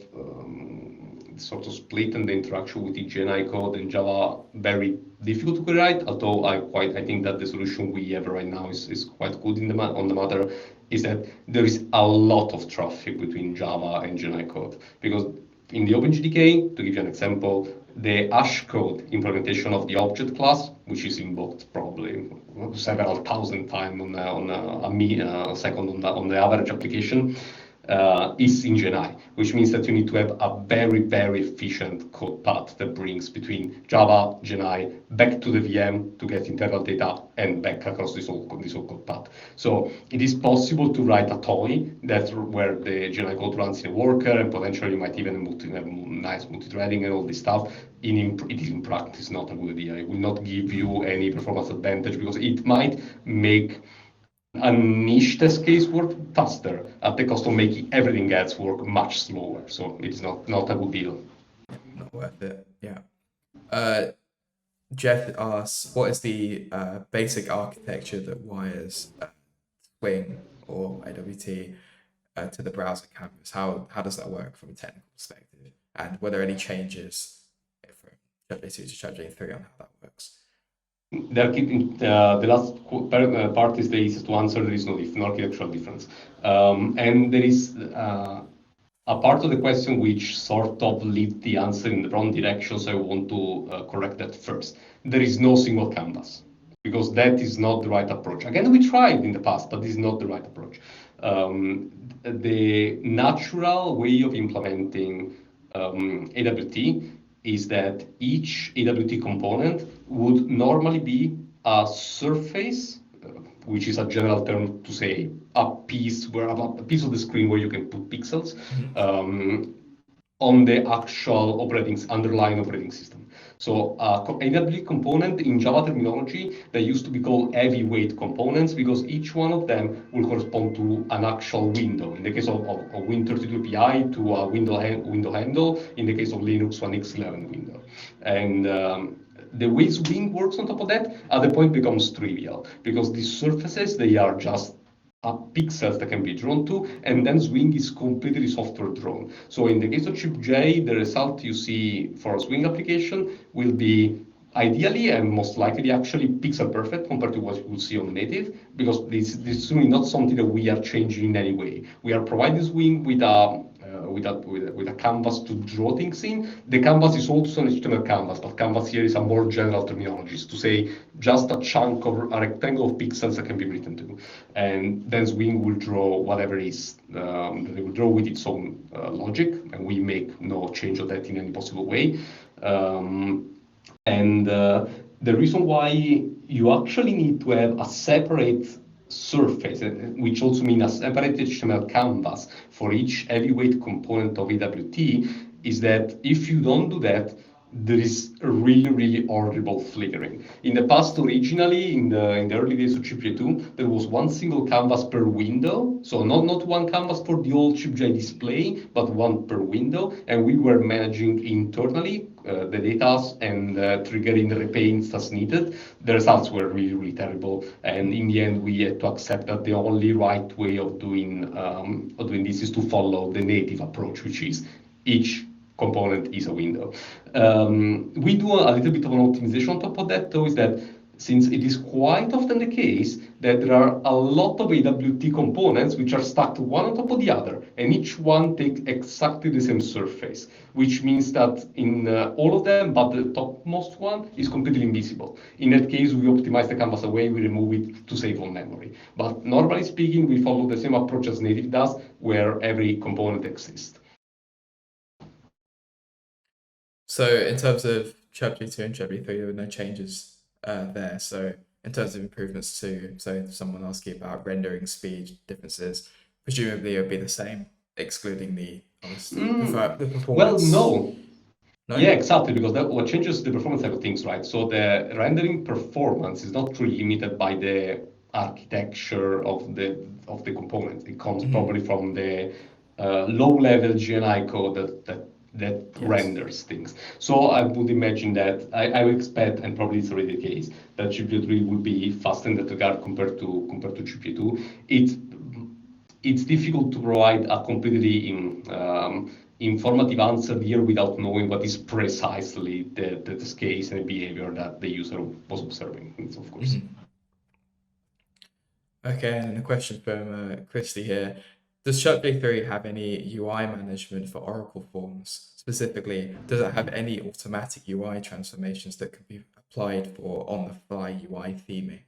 split and the interaction with the GenI code in Java very difficult to rewrite, although I think that the solution we have right now is quite good on the matter, is that there is a lot of traffic between Java and GenI code. Because in the OpenJDK, to give you an example, the hash code implementation of the object class, which is invoked probably several thousand times on a second on the average application, is in GNI, which means that you need to have a very, very efficient code path that brings between Java, GNI, back to the VM to get internal data and back across this whole code path. So it is possible to write a toy that's where the GNI code runs in a worker, and potentially you might even have nice multi-threading and all this stuff. It is in practice not a good idea. It will not give you any performance advantage because it might make a niche test case work faster at the cost of making everything else work much slower. So it's not a good deal. Not worth it. Yeah. Jeff asks, what is the basic architecture that wires Swing or AWT to the browser canvas? How does that work from a technical perspective? And were there any changes from CheerpJ2 to CheerpJ3 on how that works? They're keeping the last part is the easiest to answer. There is no architectural difference, and there is a part of the question which sort of lead the answer in the wrong direction. So I want to correct that first. There is no single canvas because that is not the right approach. Again, we tried in the past, but this is not the right approach. The natural way of implementing AWT is that each AWT component would normally be a surface, which is a general term to say a piece of the screen where you can put pixels on the actual underlying operating system. So AWT component in Java terminology, they used to be called heavyweight components because each one of them will correspond to an actual window. In the case of Win32 API to a window handle, in the case of Linux, one X11 window. And the way Swing works on top of that, at the point becomes trivial because these surfaces, they are just pixels that can be drawn to, and then Swing is completely software drawn. So in the case of CheerpJ, the result you see for a Swing application will be ideally and most likely actually pixel perfect compared to what you would see on the native, because this is really not something that we are changing in any way. We are providing Swing with a canvas to draw things in. The canvas is also an HTML canvas, but canvas here is a more general terminology to say just a chunk of a rectangle of pixels that can be written to. And then Swing will draw whatever is, it will draw with its own logic, and we make no change of that in any possible way. The reason why you actually need to have a separate surface, which also means a separate HTML canvas for each heavyweight component of AWT, is that if you don't do that, there is a really, really horrible flickering. In the past, originally, in the early days of CheerpJ2, there was one single canvas per window. So not one canvas for the old CheerpJ display, but one per window. And we were managing internally the data and triggering the repaints as needed. The results were really, really terrible. And in the end, we had to accept that the only right way of doing this is to follow the native approach, which is each component is a window. We do a little bit of an optimization on top of that, though, is that since it is quite often the case that there are a lot of AWT components which are stacked one on top of the other, and each one takes exactly the same surface, which means that in all of them, but the topmost one is completely invisible. In that case, we optimize the canvas away, we remove it to save on memory. But normally speaking, we follow the same approach as native does, where every component exists. So in terms of CheerpJ2 and CheerpJ3, there were no changes there. So in terms of improvements to, so if someone asks you about rendering speed differences, presumably it would be the same, excluding the performance. Well, no. No? Yeah, exactly, because what changes the performance side of things, right? So the rendering performance is not really limited by the architecture of the component. It comes probably from the low-level GNI code that yes, renders things. So I would imagine that I would expect, and probably it's already the case, that CheerpJ3 will be faster in that regard compared to CheerpJ2. It's difficult to provide a completely informative answer here without knowing what is precisely the case and behavior that the user was observing, of course. Okay, and a question from Christy here. Does CheerpJ3 have any UI management for Oracle forms? Specifically, does it have any automatic UI transformations that can be applied for on-the-fly UI theming?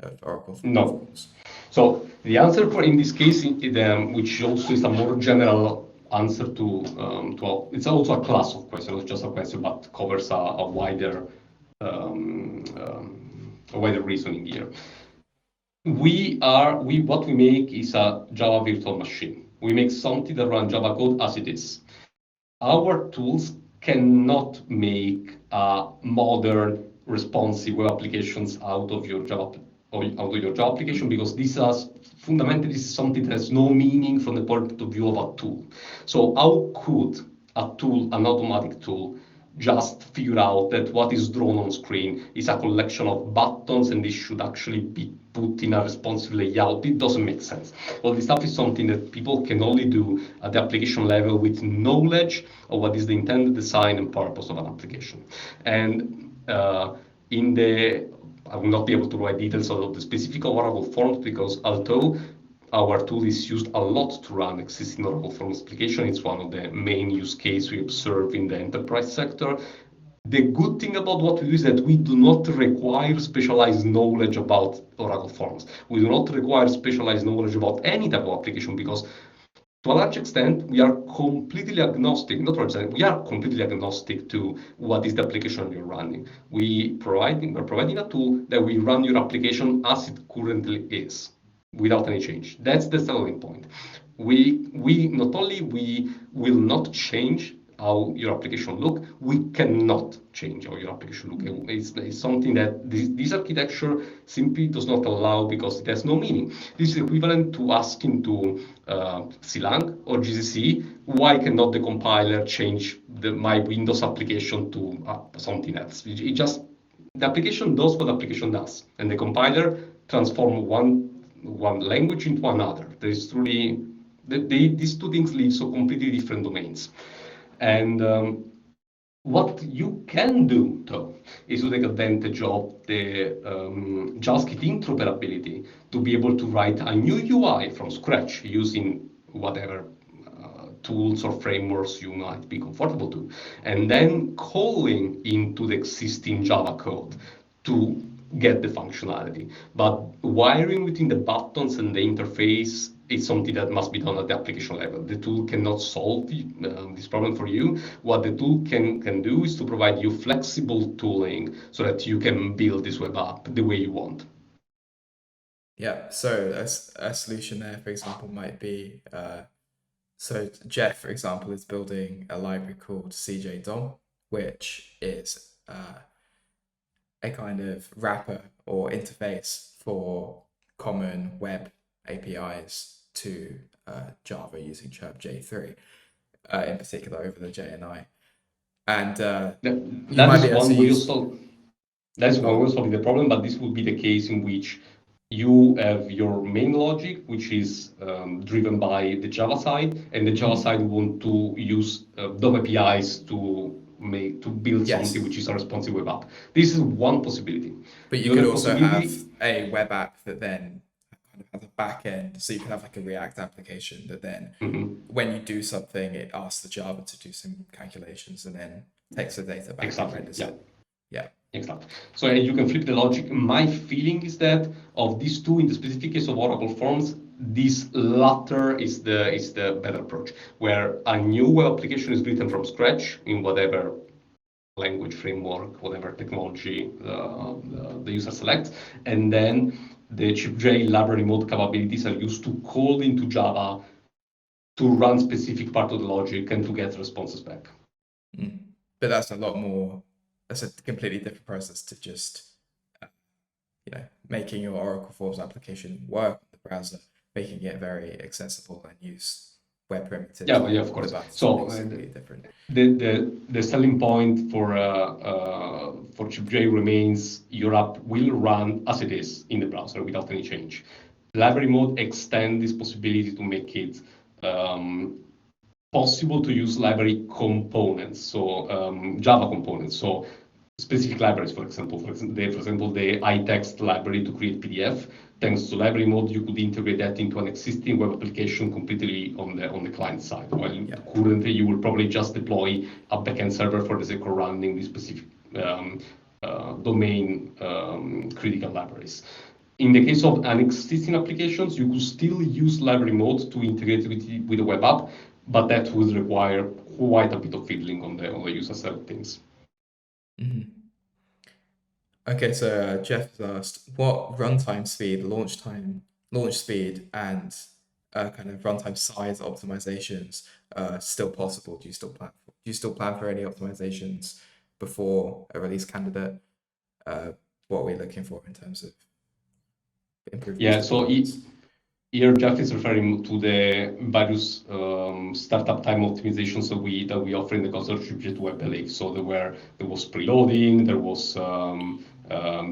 of Oracle No. forms? So the answer for in this case, which also is a more general answer to it's also a class of questions, not just a question, but covers a wider reasoning here. What we make is a Java virtual machine. We make something that runs Java code as it is. Our tools cannot make modern responsive web applications out of your Java application, because fundamentally this is something that has no meaning from the point of view of a tool. So how could a tool, an automatic tool, just figure out that what is drawn on screen is a collection of buttons and this should actually be put in a responsive layout? It doesn't make sense. Well, this stuff is something that people can only do at the application level with knowledge of what is the intended design and purpose of an application. And I will not be able to provide details of the specific Oracle forms, because although our tool is used a lot to run existing Oracle Forms application, it's one of the main use cases we observe in the enterprise sector. The good thing about what we do is that we do not require specialized knowledge about Oracle Forms. We do not require specialized knowledge about any type of application, because to a large extent, we are completely agnostic, not to a large extent, we are completely agnostic to what is the application you're running. We're providing a tool that will run your application as it currently is, without any change. That's the selling point. We not only we will not change how your application look, we cannot change how your application look. It's something that this architecture simply does not allow, because it has no meaning. This is equivalent to asking to Clang or GCC, why cannot the compiler change my Windows application to something else? The application does what the application does, and the compiler transforms one language into another. There is truly these two things live so completely different domains. And what you can do, though, is to take advantage of the JavaScript interoperability to be able to write a new UI from scratch using whatever tools or frameworks you might be comfortable to, and then calling into the existing Java code to get the functionality. But wiring within the buttons and the interface is something that must be done at the application level. The tool cannot solve this problem for you. What the tool can do is to provide you flexible tooling so that you can build this web app the way you want. Yeah, so a solution there, for example, might be, so Jeff, for example, is building a library called CJ which is a kind of wrapper or interface for common web APIs to Java using CheerpJ 3, in particular over the JNI. And that's one way of solving the problem, but this will be the case in which you have your main logic, which is driven by the Java side, and the Java side want to use DOM APIs to build something which is a responsive web app. This is one possibility. But you could also have a web app that then kind of has a back end, so you can have like a React application that then when you do something, it asks the Java to do some calculations and then takes the data back and renders it. Yeah. Exactly. So you can flip the logic. My feeling is that of these two, in the specific case of Oracle Forms, this latter is the better approach, where a new web application is written from scratch in whatever language, framework, whatever technology the user selects, and then the CheerpJ library mode capabilities are used to call into Java to run specific part of the logic and to get responses back. But that's a completely different process to just making your Oracle Forms application work on the browser, making it very accessible and use web primitives. Yeah, of course. So different. The selling point for CheerpJ remains your app will run as it is in the browser without any change. Library mode extends this possibility to make it possible to use library components, so Java components. So specific libraries, for example, the iText library to create PDF. Thanks to library mode, you could integrate that into an existing web application completely on the client side. While currently, you will probably just deploy a backend server for the sake of running these specific domain critical libraries. in the case of an existing applications, you could still use library mode to integrate with the web app, but that would require quite a bit of fiddling on the user side of things. Mm-hmm. Okay, so Jeff has asked, what runtime speed, launch speed, and kind of runtime size optimizations are still possible? Do you still plan for any optimizations before a release candidate? What are we looking for in terms of improvements? Yeah, so here Jeff is referring to the various startup time optimizations that we offer in the console CheerpJ to WebAssembly. So there was preloading, there was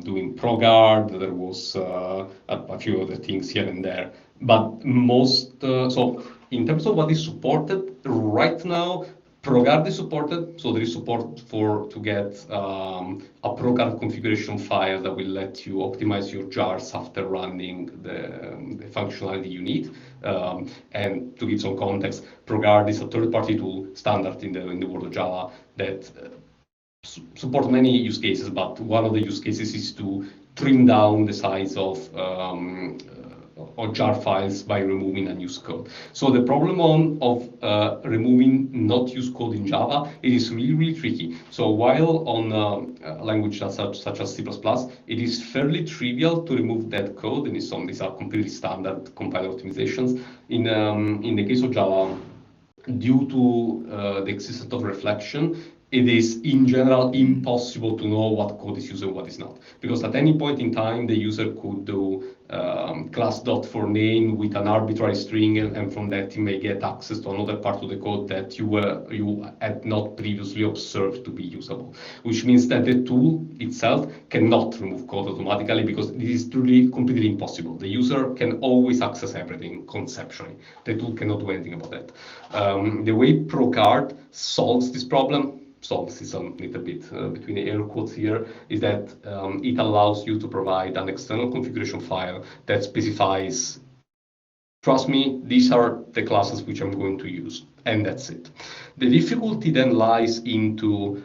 doing ProGuard, there was a few other things here and there. But most so in terms of what is supported right now, ProGuard is supported, so there is support to get a ProGuard configuration file that will let you optimize your jars after running the functionality you need. And to give some context, ProGuard is a third-party tool standard in the world of Java that support many use cases, but one of the use cases is to trim down the size of jar files by removing unused code. So the problem of removing not used code in Java, it is really, really tricky. So while on a language such as C++, it is fairly trivial to remove that code, and these are completely standard compiler optimizations. In the case of Java, due to the existence of reflection, it is in general impossible to know what code is used and what is not. Because at any point in time, the user could do class.forName with an arbitrary string, and from that you may get access to another part of the code that you had not previously observed to be usable. Which means that the tool itself cannot remove code automatically because it is truly completely impossible. The user can always access everything conceptually. The tool cannot do anything about that. The way ProGuard solves this problem, solves is a little bit between the air quotes here, is that it allows you to provide an external configuration file that specifies, trust me, these are the classes which I'm going to use, and that's it. The difficulty then lies into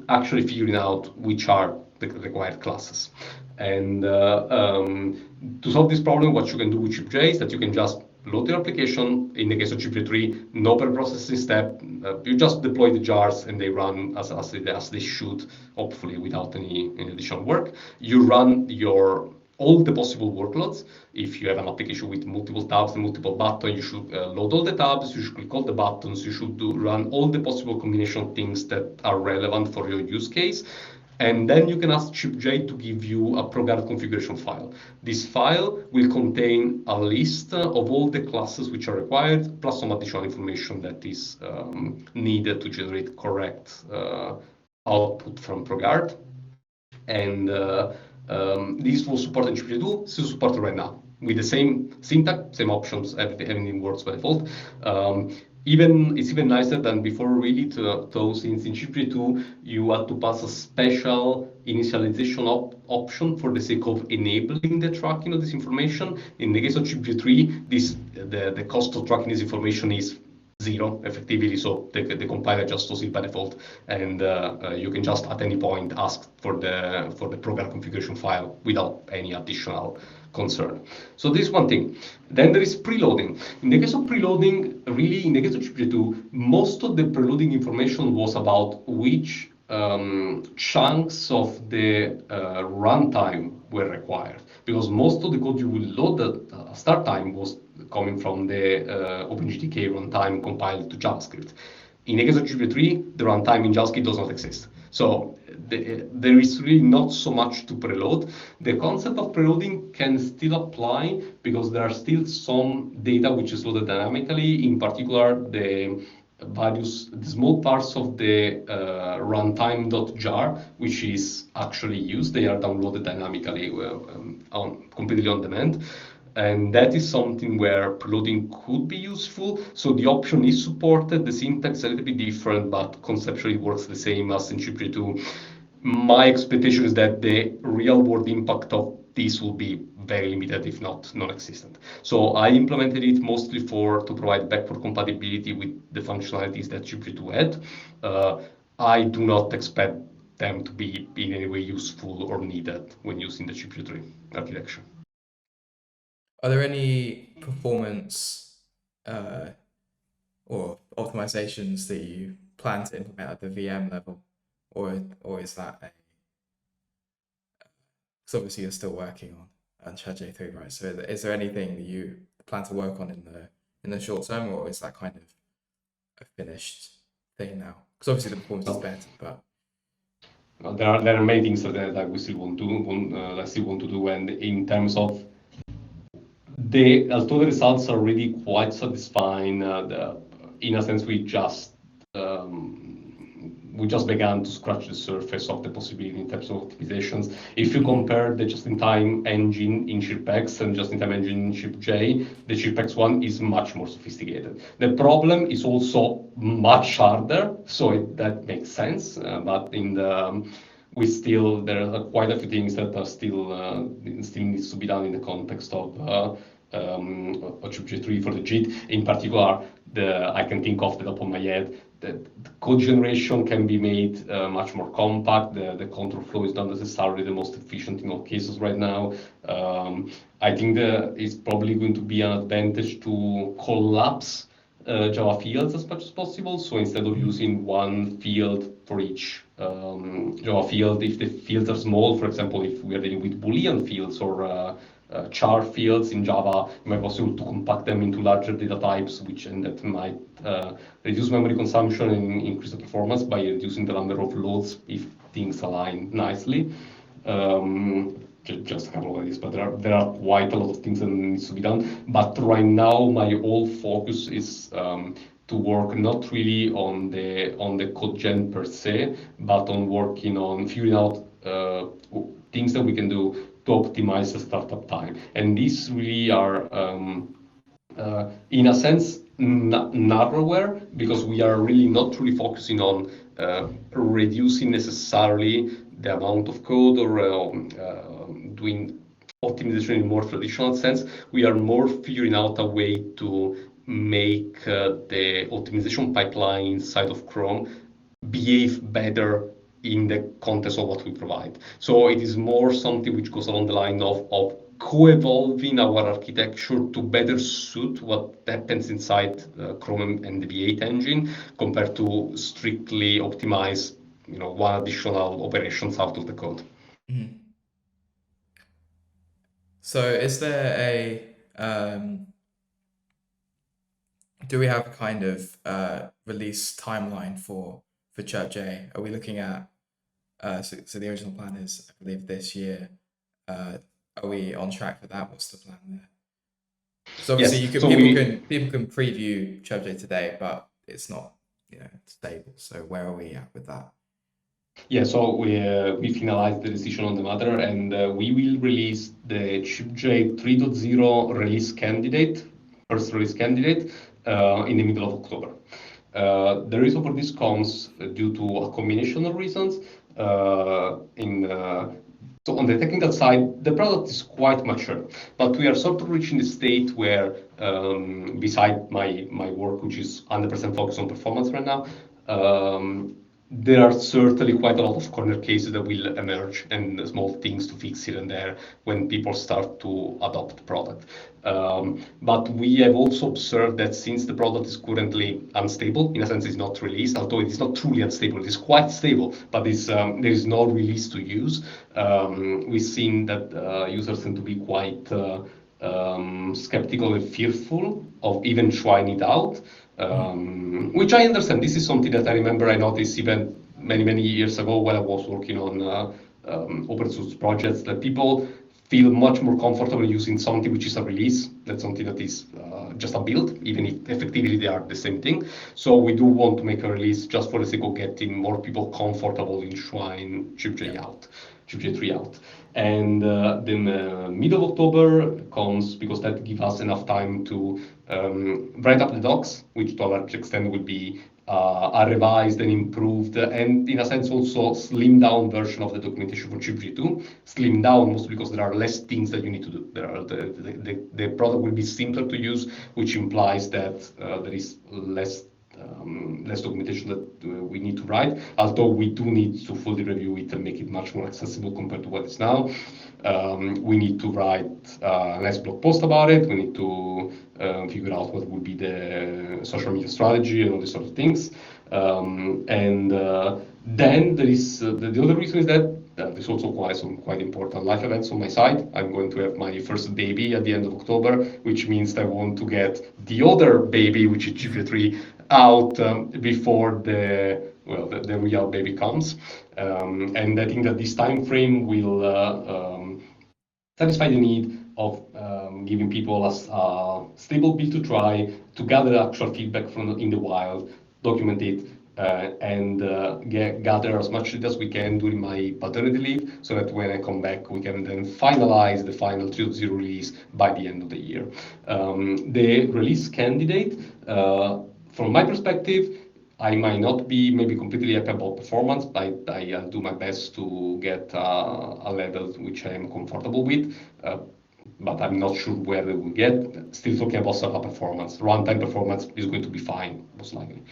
actually figuring out which are the required classes. And to solve this problem, what you can do with CheerpJ is that you can just load your application. In the case of CheerpJ 3, no pre-processing step. You just deploy the jars and they run as they should, hopefully without any additional work. You run all the possible workloads. If you have an application with multiple tabs and multiple buttons, you should load all the tabs, you should click all the buttons, you should run all the possible combination of things that are relevant for your use case. And then you can ask CheerpJ to give you a ProGuard configuration file. This file will contain a list of all the classes which are required, plus some additional information that is needed to generate correct output from ProGuard. And this was supported in CheerpJ 2, this is supported right now with the same syntax, same options, everything works by default. It's even nicer than before, really, since in CheerpJ 2 you had to pass a special initialization option for the sake of enabling the tracking of this information. In the case of CheerpJ 3, the cost of tracking this information is zero, effectively, so the compiler just does it by default, and you can just at any point ask for the ProGuard configuration file without any additional concern. So this is one thing. Then there is preloading. In the case of preloading, really, in the case of CheerpJ 2, most of the preloading information was about which chunks of the runtime were required, because most of the code you will load at start time was coming from the OpenGTK runtime compiled to JavaScript. In the case of CheerpJ 3, the runtime in JavaScript does not exist. So there is really not so much to preload. The concept of preloading can still apply because there are still some data which is loaded dynamically, in particular the small parts of the runtime.jar, which is actually used. They are downloaded dynamically completely on demand. And that is something where preloading could be useful. So the option is supported. The syntax is a little bit different, but conceptually it works the same as in CheerpJ 2. My expectation is that the real-world impact of this will be very limited, if not non-existent. So I implemented it mostly to provide backward compatibility with the functionalities that CheerpJ 2 had. I do not expect them to be in any way useful or needed when using the CheerpJ architecture. Are there any performance or optimizations that you plan to implement at the VM level, or is that a? Because obviously you're still working on CheerpJ 3, right? So is there anything that you plan to work on in the short term, or is that kind of a finished thing now? Because obviously the performance is better, but there are many things that we still want to do, and in terms of although the results are really quite satisfying, in a sense we just began to scratch the surface of the possibility in terms of optimizations. If you compare the just-in-time engine in CheerpX and just-in-time engine in CheerpJ, the CheerpX one is much more sophisticated. The problem is also much harder, so that makes sense. But there are quite a few things that are still needs to be done in the context of CheerpJ 3 for the JIT. In particular, I can think off the top of my head, the code generation can be made much more compact. The control flow is not necessarily the most efficient in all cases right now. I think it's probably going to be an advantage to collapse Java fields as much as possible. So instead of using one field for each Java field, if the fields are small, for example, if we are dealing with Boolean fields or char fields in Java, it might be possible to compact them into larger data types, and that might reduce memory consumption and increase the performance by reducing the number of loads if things align nicely. Just a couple of ideas, but there are quite a lot of things that needs to be done. But right now, my whole focus is to work not really on the code gen per se, but on working on figuring out things that we can do to optimize the startup time. And these really are, in a sense, narrower, because we are really not really focusing on reducing necessarily the amount of code or doing optimization in a more traditional sense. We are more figuring out a way to make the optimization pipeline inside of Chrome behave better in the context of what we provide. So it is more something which goes along the line of co-evolving our architecture to better suit what happens inside Chrome and the V8 engine, compared to strictly optimize one additional operations out of the code. Mm-hmm. So is there do we have a kind of release timeline for CheerpJ? Are we looking at so the original plan is, I believe, this year. Are we on track for that? What's the plan there? So obviously people can preview CheerpJ today, but it's not stable. So where are we at with that? Yeah, so we finalized the decision on the matter, and we will release the CheerpJ 3.0 first release candidate, in the middle of October. The reason for this comes due to a combination of reasons. So on the technical side, the product is quite mature, but we are sort of reaching the state where, beside my work, which is 100% focused on performance right now, there are certainly quite a lot of corner cases that will emerge and small things to fix here and there when people start to adopt the product. But we have also observed that since the product is currently unstable, in a sense it's not released, although it is not truly unstable, it is quite stable, but there is no release to use. We've seen that users tend to be quite skeptical and fearful of even trying it out. Which I understand. This is something that I remember I noticed even many years ago when I was working on open source projects, that people feel much more comfortable using something which is a release than something that is just a build, even if effectively they are the same thing. So we do want to make a release just for the sake of getting more people comfortable in trying CheerpJ 3 out. And then middle of October comes because that gives us enough time to write up the docs, which to a large extent will be a revised and improved and in a sense also slimmed down version of the documentation for CheerpJ 2. Slimmed down mostly because there are less things that you need to do. The product will be simpler to use, which implies that there is less less documentation that we need to write, although we do need to fully review it and make it much more accessible compared to what it's now. We need to write a nice blog post about it. We need to figure out what would be the social media strategy and all these sort of things. Then there is the other reason is that there's also quite important life events on my side. I'm going to have my first baby at the end of October, which means that I want to get the other baby, which is CheerpJ3, out before the real baby comes. And I think that this time frame will satisfy the need of giving people a stable build to try, to gather actual feedback from in the wild, document it, and gather as much as we can during my paternity leave, so that when I come back, we can then finalize the final 3.0 release by the end of the year. The release candidate, from my perspective, I might not be maybe completely happy about performance, but I'll do my best to get a level which I am comfortable with. But I'm not sure where they will get. Still talking about server performance. Runtime performance is going to be fine, most likely.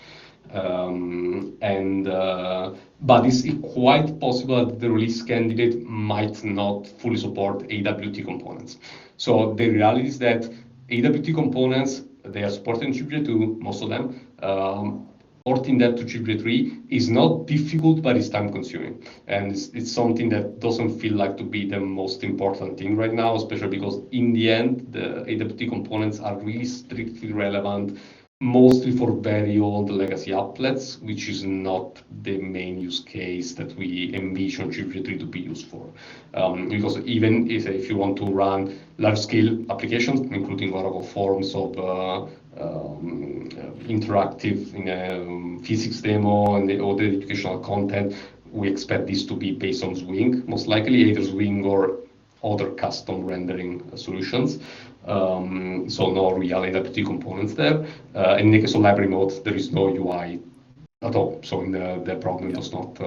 But it's quite possible that the release candidate might not fully support AWT components. So the reality is that AWT components, they are supported in CheerpJ2, most of them. Porting that to CheerpJ3 is not difficult, but it's time consuming. And it's something that doesn't feel like to be the most important thing right now, especially because in the end, the AWT components are really strictly relevant mostly for very old legacy applets, which is not the main use case that we envision CheerpJ3 to be used for. Because even if you want to run large-scale applications, including Oracle forms of interactive physics demo and all the educational content, we expect this to be based on Swing, most likely either Swing or other custom rendering solutions. So no real AWT components there. In the case of library mode, there is no UI at all. So in the problem does not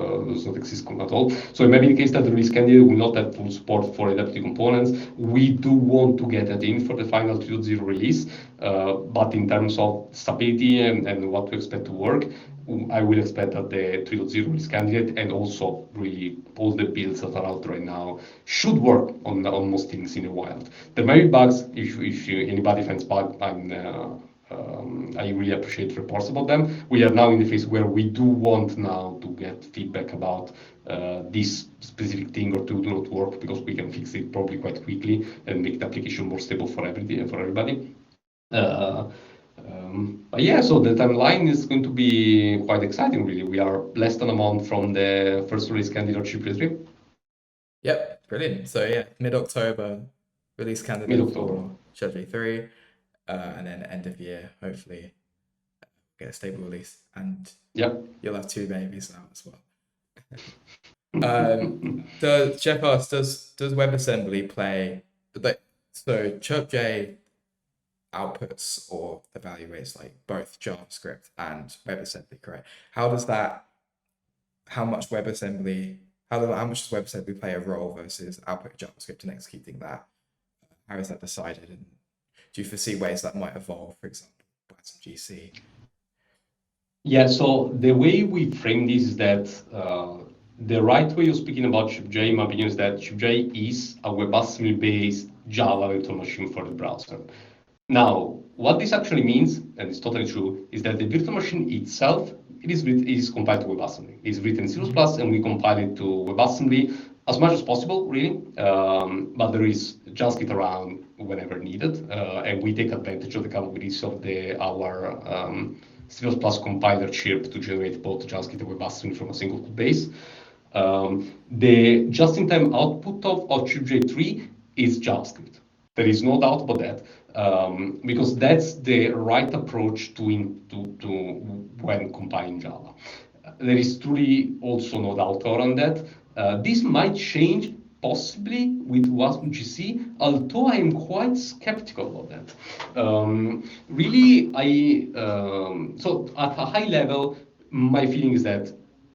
exist at all. So it may be the case that the release candidate will not have full support for AWT components. We do want to get that in for the final 3.0 release, but in terms of stability and what to expect to work, I will expect that the 3.0 release candidate and also really all the builds that are out right now should work on most things in the wild. There may be bugs. If anybody finds bugs, I really appreciate reports about them. We are now in the phase where we do want now to get feedback about this specific thing or two do not work, because we can fix it probably quite quickly and make the application more stable for everybody. But yeah, so the timeline is going to be quite exciting, really. We are less than a month from the first release candidate CheerpJ3. Yep, brilliant. So yeah, mid-October release candidate for CheerpJ3, and then end of year, hopefully get a stable release, and you'll have 2 babies now as well. Jeff asks, does WebAssembly play? So CheerpJ outputs or evaluates like both JavaScript and WebAssembly, correct? How much WebAssembly play a role versus output JavaScript and executing that? How is that decided? And do you foresee ways that might evolve, for example, by some GC? Yeah, so the way we frame this is that the right way of speaking about CheerpJ, in my opinion, is that CheerpJ is a WebAssembly-based Java virtual machine for the browser. Now, what this actually means, and it's totally true, is that the virtual machine itself, it is compiled to WebAssembly. It's written in C++, and we compile it to WebAssembly as much as possible, really. But there is JavaScript around whenever needed, and we take advantage of the capabilities of our C++ compiler Cheerp to generate both JavaScript and WebAssembly from a single code base. The just-in-time output of CheerpJ3 is JavaScript. There is no doubt about that, because that's the right approach to when compiling Java. There is truly also no doubt around that. This might change possibly with Wasm GC, although I am quite skeptical about that. Really, so at a high level, my feeling is that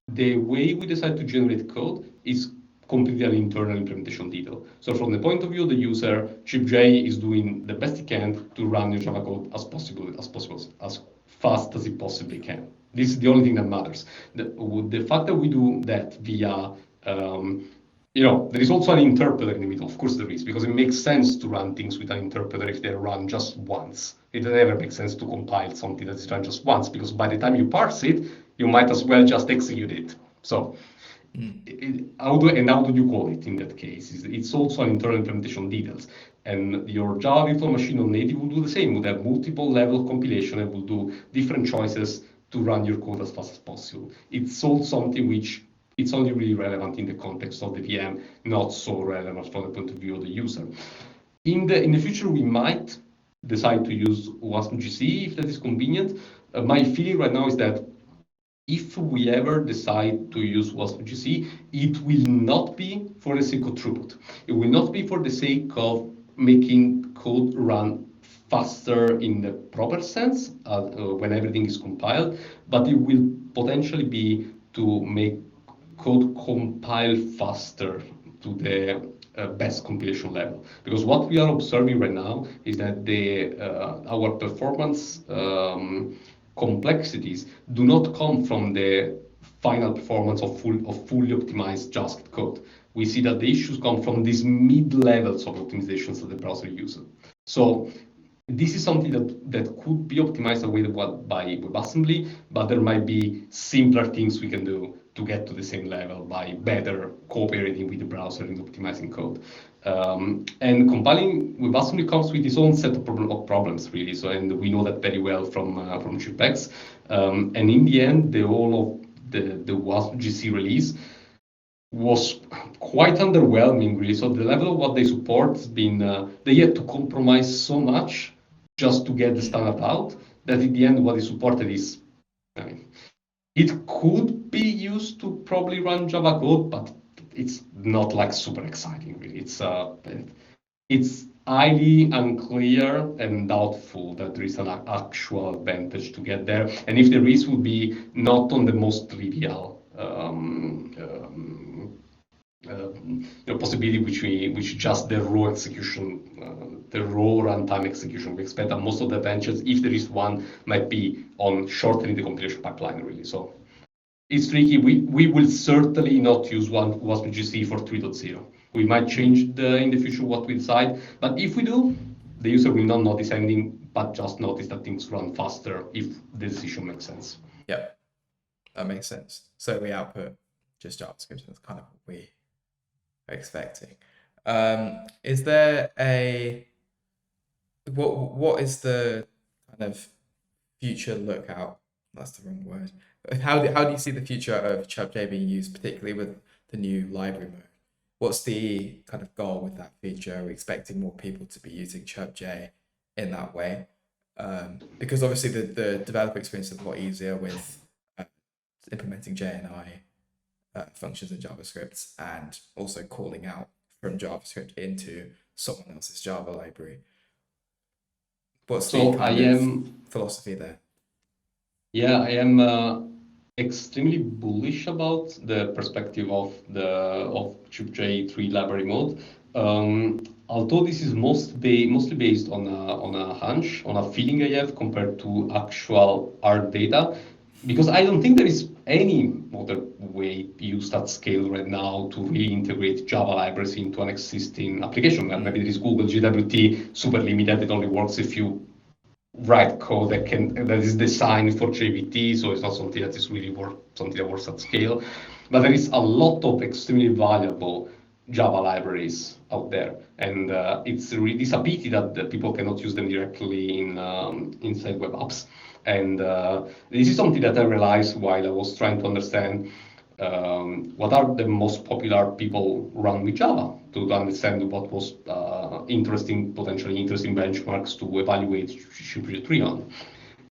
the way we decide to generate code is completely an internal implementation detail. So from the point of view of the user, CheerpJ is doing the best it can to run your Java code as fast as it possibly can. This is the only thing that matters. The fact that we do that via, there is also an interpreter in the middle. Of course there is, because it makes sense to run things with an interpreter if they're run just once. It never makes sense to compile something that's run just once, because by the time you parse it, you might as well just execute it. So how do you call it in that case? It's also an internal implementation details. And your Java virtual machine on native will do the same. Will have multiple level of compilation and will do different choices to run your code as fast as possible. It's all something which it's only really relevant in the context of the VM, not so relevant from the point of view of the user. In the future, we might decide to use WASM-GC if that is convenient. My feeling right now is that if we ever decide to use WASM-GC, it will not be for the sake of throughput. It will not be for the sake of making code run faster in the proper sense when everything is compiled, but it will potentially be to make code compile faster to the best compilation level. Because what we are observing right now is that our performance complexities do not come from the final performance of fully optimized JavaScript code. We see that the issues come from these mid-levels of optimizations that the browser uses. So this is something that could be optimized away by WebAssembly, but there might be simpler things we can do to get to the same level by better cooperating with the browser in optimizing code. And compiling WebAssembly comes with its own set of problems, really. So, and we know that very well from CheerpX. And in the end, the whole of the WASM-GC release was quite underwhelming, really. So the level of what they support has been, they had to compromise so much just to get the standard out, that in the end what is supported is, it could be used to probably run Java code, but it's not like super exciting, really. It's highly unclear and doubtful that there is an actual advantage to get there. And if there is, will be not on the most trivial possibility, which just the raw execution, the raw runtime execution. We expect that most of the advantages, if there is one, might be on shortening the compilation pipeline, really. So it's tricky. We will certainly not use WASM-GC for 3.0. We might change in the future what we decide, but if we do, the user will not notice anything, but just notice that things run faster if the decision makes sense. Yeah, that makes sense. So we output just JavaScript. That's kind of what we are expecting. Is there what is the kind of future lookout? That's the wrong word. How do you see the future of CheerpJ being used, particularly with the new library mode? What's the kind of goal with that feature? Are we expecting more people to be using CheerpJ in that way? Because obviously the developer experience is a lot easier with implementing JNI functions in JavaScript and also calling out from JavaScript into someone else's Java library. What's the kind of philosophy there? Yeah, I am extremely bullish about the perspective of CheerpJ 3 library mode. Although this is mostly based on a hunch, on a feeling I have compared to actual hard data, because I don't think there is any other way used at scale right now to really integrate Java libraries into an existing application. Maybe there is Google GWT, super limited. It only works if you write code that is designed for JVT, so it's not something that is really something that works at scale. But there is a lot of extremely valuable Java libraries out there, and it's a pity that people cannot use them directly inside web apps. And this is something that I realized while I was trying to understand what are the most popular people run with Java, to understand what was potentially interesting benchmarks to evaluate CheerpJ 3 on.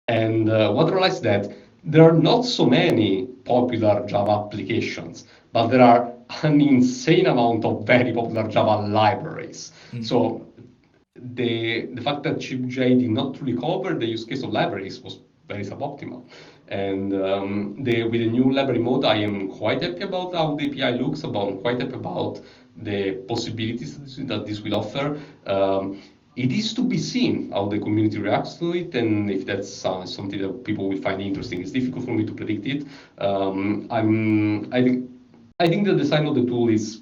And what I realized that there are not so many popular Java applications, but there are an insane amount of very popular Java libraries. So the fact that CheerpJ did not really cover the use case of libraries was very suboptimal. And with the new library mode, I am quite happy about how the API looks. I'm quite happy about the possibilities that this will offer. It is to be seen how the community reacts to it, and if that's something that people will find interesting. It's difficult for me to predict it. I think the design of the tool is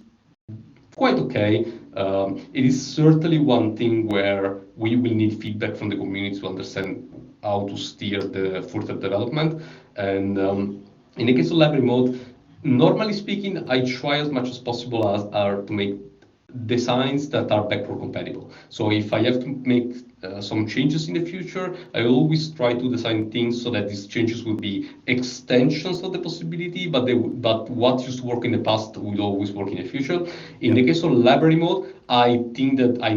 quite okay. It is certainly one thing where we will need feedback from the community to understand how to steer the further development. And in the case of library mode, normally speaking, I try as much as possible to make designs that are backward compatible. So if I have to make some changes in the future, I always try to design things so that these changes will be extensions of the possibility, but what used to work in the past will always work in the future. In the case of library mode, I think that I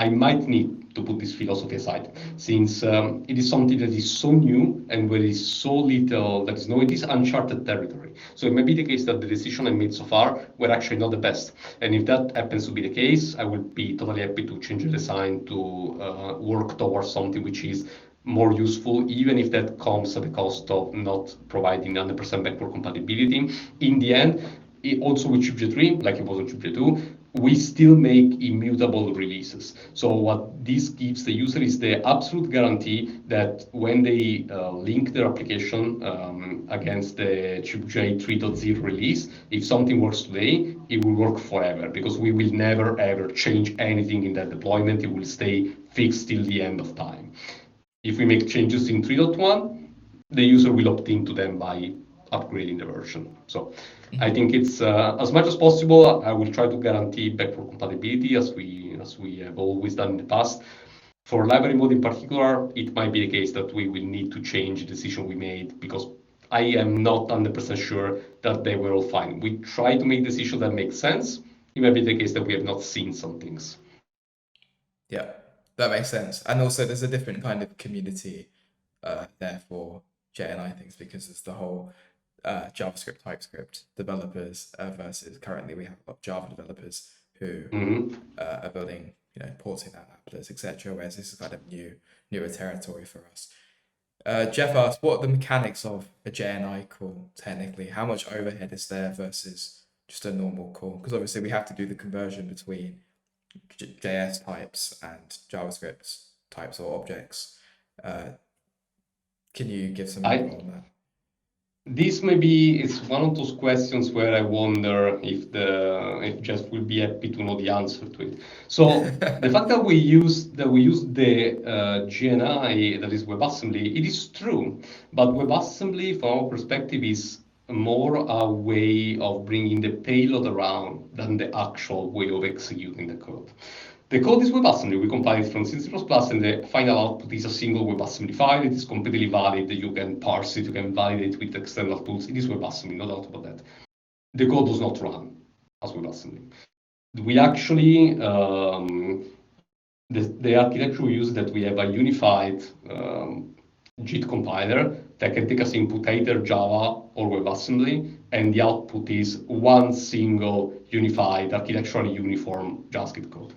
might need to put this philosophy aside, since it is something that is so new and where there is so little that is known. It is uncharted territory. So it may be the case that the decision I made so far were actually not the best. And if that happens to be the case, I will be totally happy to change the design to work towards something which is more useful, even if that comes at the cost of not providing 100% backward compatibility. In the end, also with CheerpJ 3, like it was on CheerpJ 2, we still make immutable releases. So what this gives the user is the absolute guarantee that when they link their application against the CheerpJ 3.0 release, if something works today, it will work forever, because we will never ever change anything in that deployment. It will stay fixed till the end of time. If we make changes in 3.1, the user will opt into them by upgrading the version. So I think it's as much as possible, I will try to guarantee backward compatibility as we have always done in the past. For library mode in particular, it might be the case that we will need to change the decision we made, because I am not 100% sure that they were all fine. We try to make decisions that make sense. It might be the case that we have not seen some things. Yeah, that makes sense. And also, there's a different kind of community there for JNI things, because there's the whole JavaScript, TypeScript developers versus currently we have a lot of Java developers who are building, porting out applets, etc. Whereas this is kind of newer territory for us. Jeff asked, what are the mechanics of a JNI call technically? How much overhead is there versus just a normal call? Because obviously we have to do the conversion between JS types and JavaScript types or objects. Can you give some info on that? This maybe is one of those questions where I wonder if Jeff will be happy to know the answer to it. So the fact that we use the GNI, that is WebAssembly, it is true, but WebAssembly from our perspective is more a way of bringing the payload around than the actual way of executing the code. The code is WebAssembly. We compile it from C++, and the final output is a single WebAssembly file. It is completely valid. You can parse it. You can validate it with external tools. It is WebAssembly, no doubt about that. The code does not run as WebAssembly. We actually, the architecture we use is that we have a unified JIT compiler that can take as input either Java or WebAssembly, and the output is one single unified, architecturally uniform JavaScript code.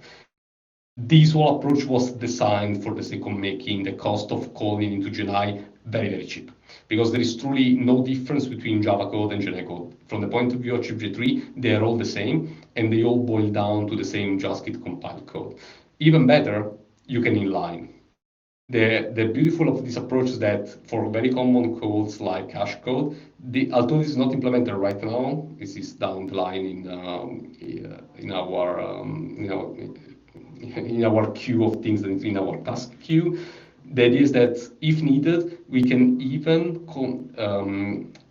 This whole approach was designed for the sake of making the cost of calling into GNI very, very cheap, because there is truly no difference between Java code and GNI code. From the point of view of CheerpJ 3, they are all the same, and they all boil down to the same JavaScript compiled code. Even better, you can inline. The beautiful of this approach is that for very common codes like hash code, although this is not implemented right now, this is down the line in our queue of things, in our task queue. The idea is that if needed, we can even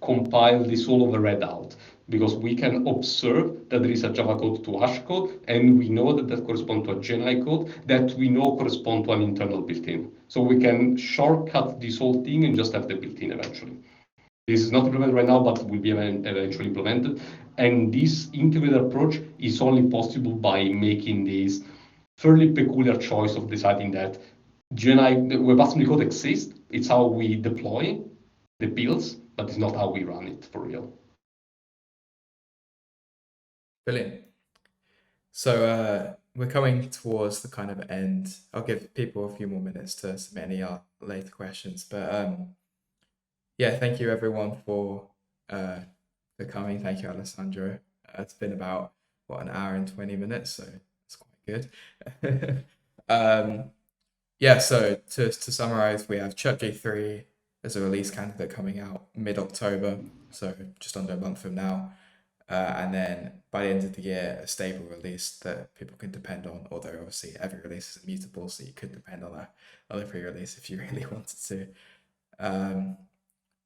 compile this all over readout, because we can observe that there is a Java code to hash code, and we know that corresponds to a GenI code that we know correspond to an internal built-in. So we can shortcut this whole thing and just have the built-in eventually. This is not implemented right now, but will be eventually implemented. And this integrated approach is only possible by making this fairly peculiar choice of deciding that GNI, the WebAssembly code exists. It's how we deploy the builds, but it's not how we run it for real. Brilliant. So we're coming towards the kind of end. I'll give people a few more minutes to submit any later questions. But yeah, thank you everyone for coming. Thank you, Alessandro. It's been about an hour and 20 minutes, so it's quite good. Yeah, so to summarize, we have CheerpJ 3 as a release candidate coming out mid-October, so just under a month from now. And then by the end of the year, a stable release that people can depend on, although obviously every release is immutable, so you could depend on a pre-release if you really wanted to.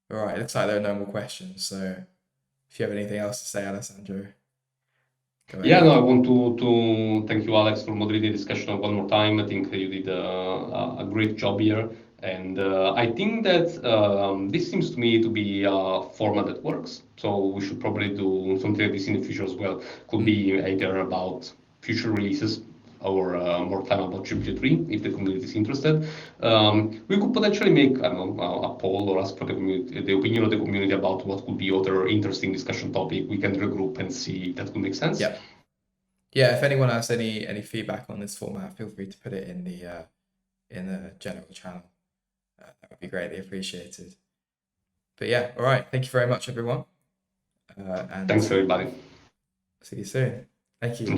All right, it looks like there are no more questions, so if you have anything else to say, Alessandro, go Yeah, ahead. no, I want to thank you, Alex, for moderating the discussion one more time. I think you did a great job here. And I think that this seems to me to be a format that works. So we should probably do something like this in the future as well. Could be either about future releases or more time about CheerpJ 3 if the community is interested. We could potentially make, I don't know, a poll or ask for the community, the opinion of the community about what could be other interesting discussion topic. We can regroup and see if that could make sense. Yeah. Yeah, if anyone has any feedback on this format, feel free to put it in the general channel. That would be greatly appreciated. But yeah, all right. Thank you very much, everyone. And Thanks, everybody. see you soon. Thank you. Enjoy.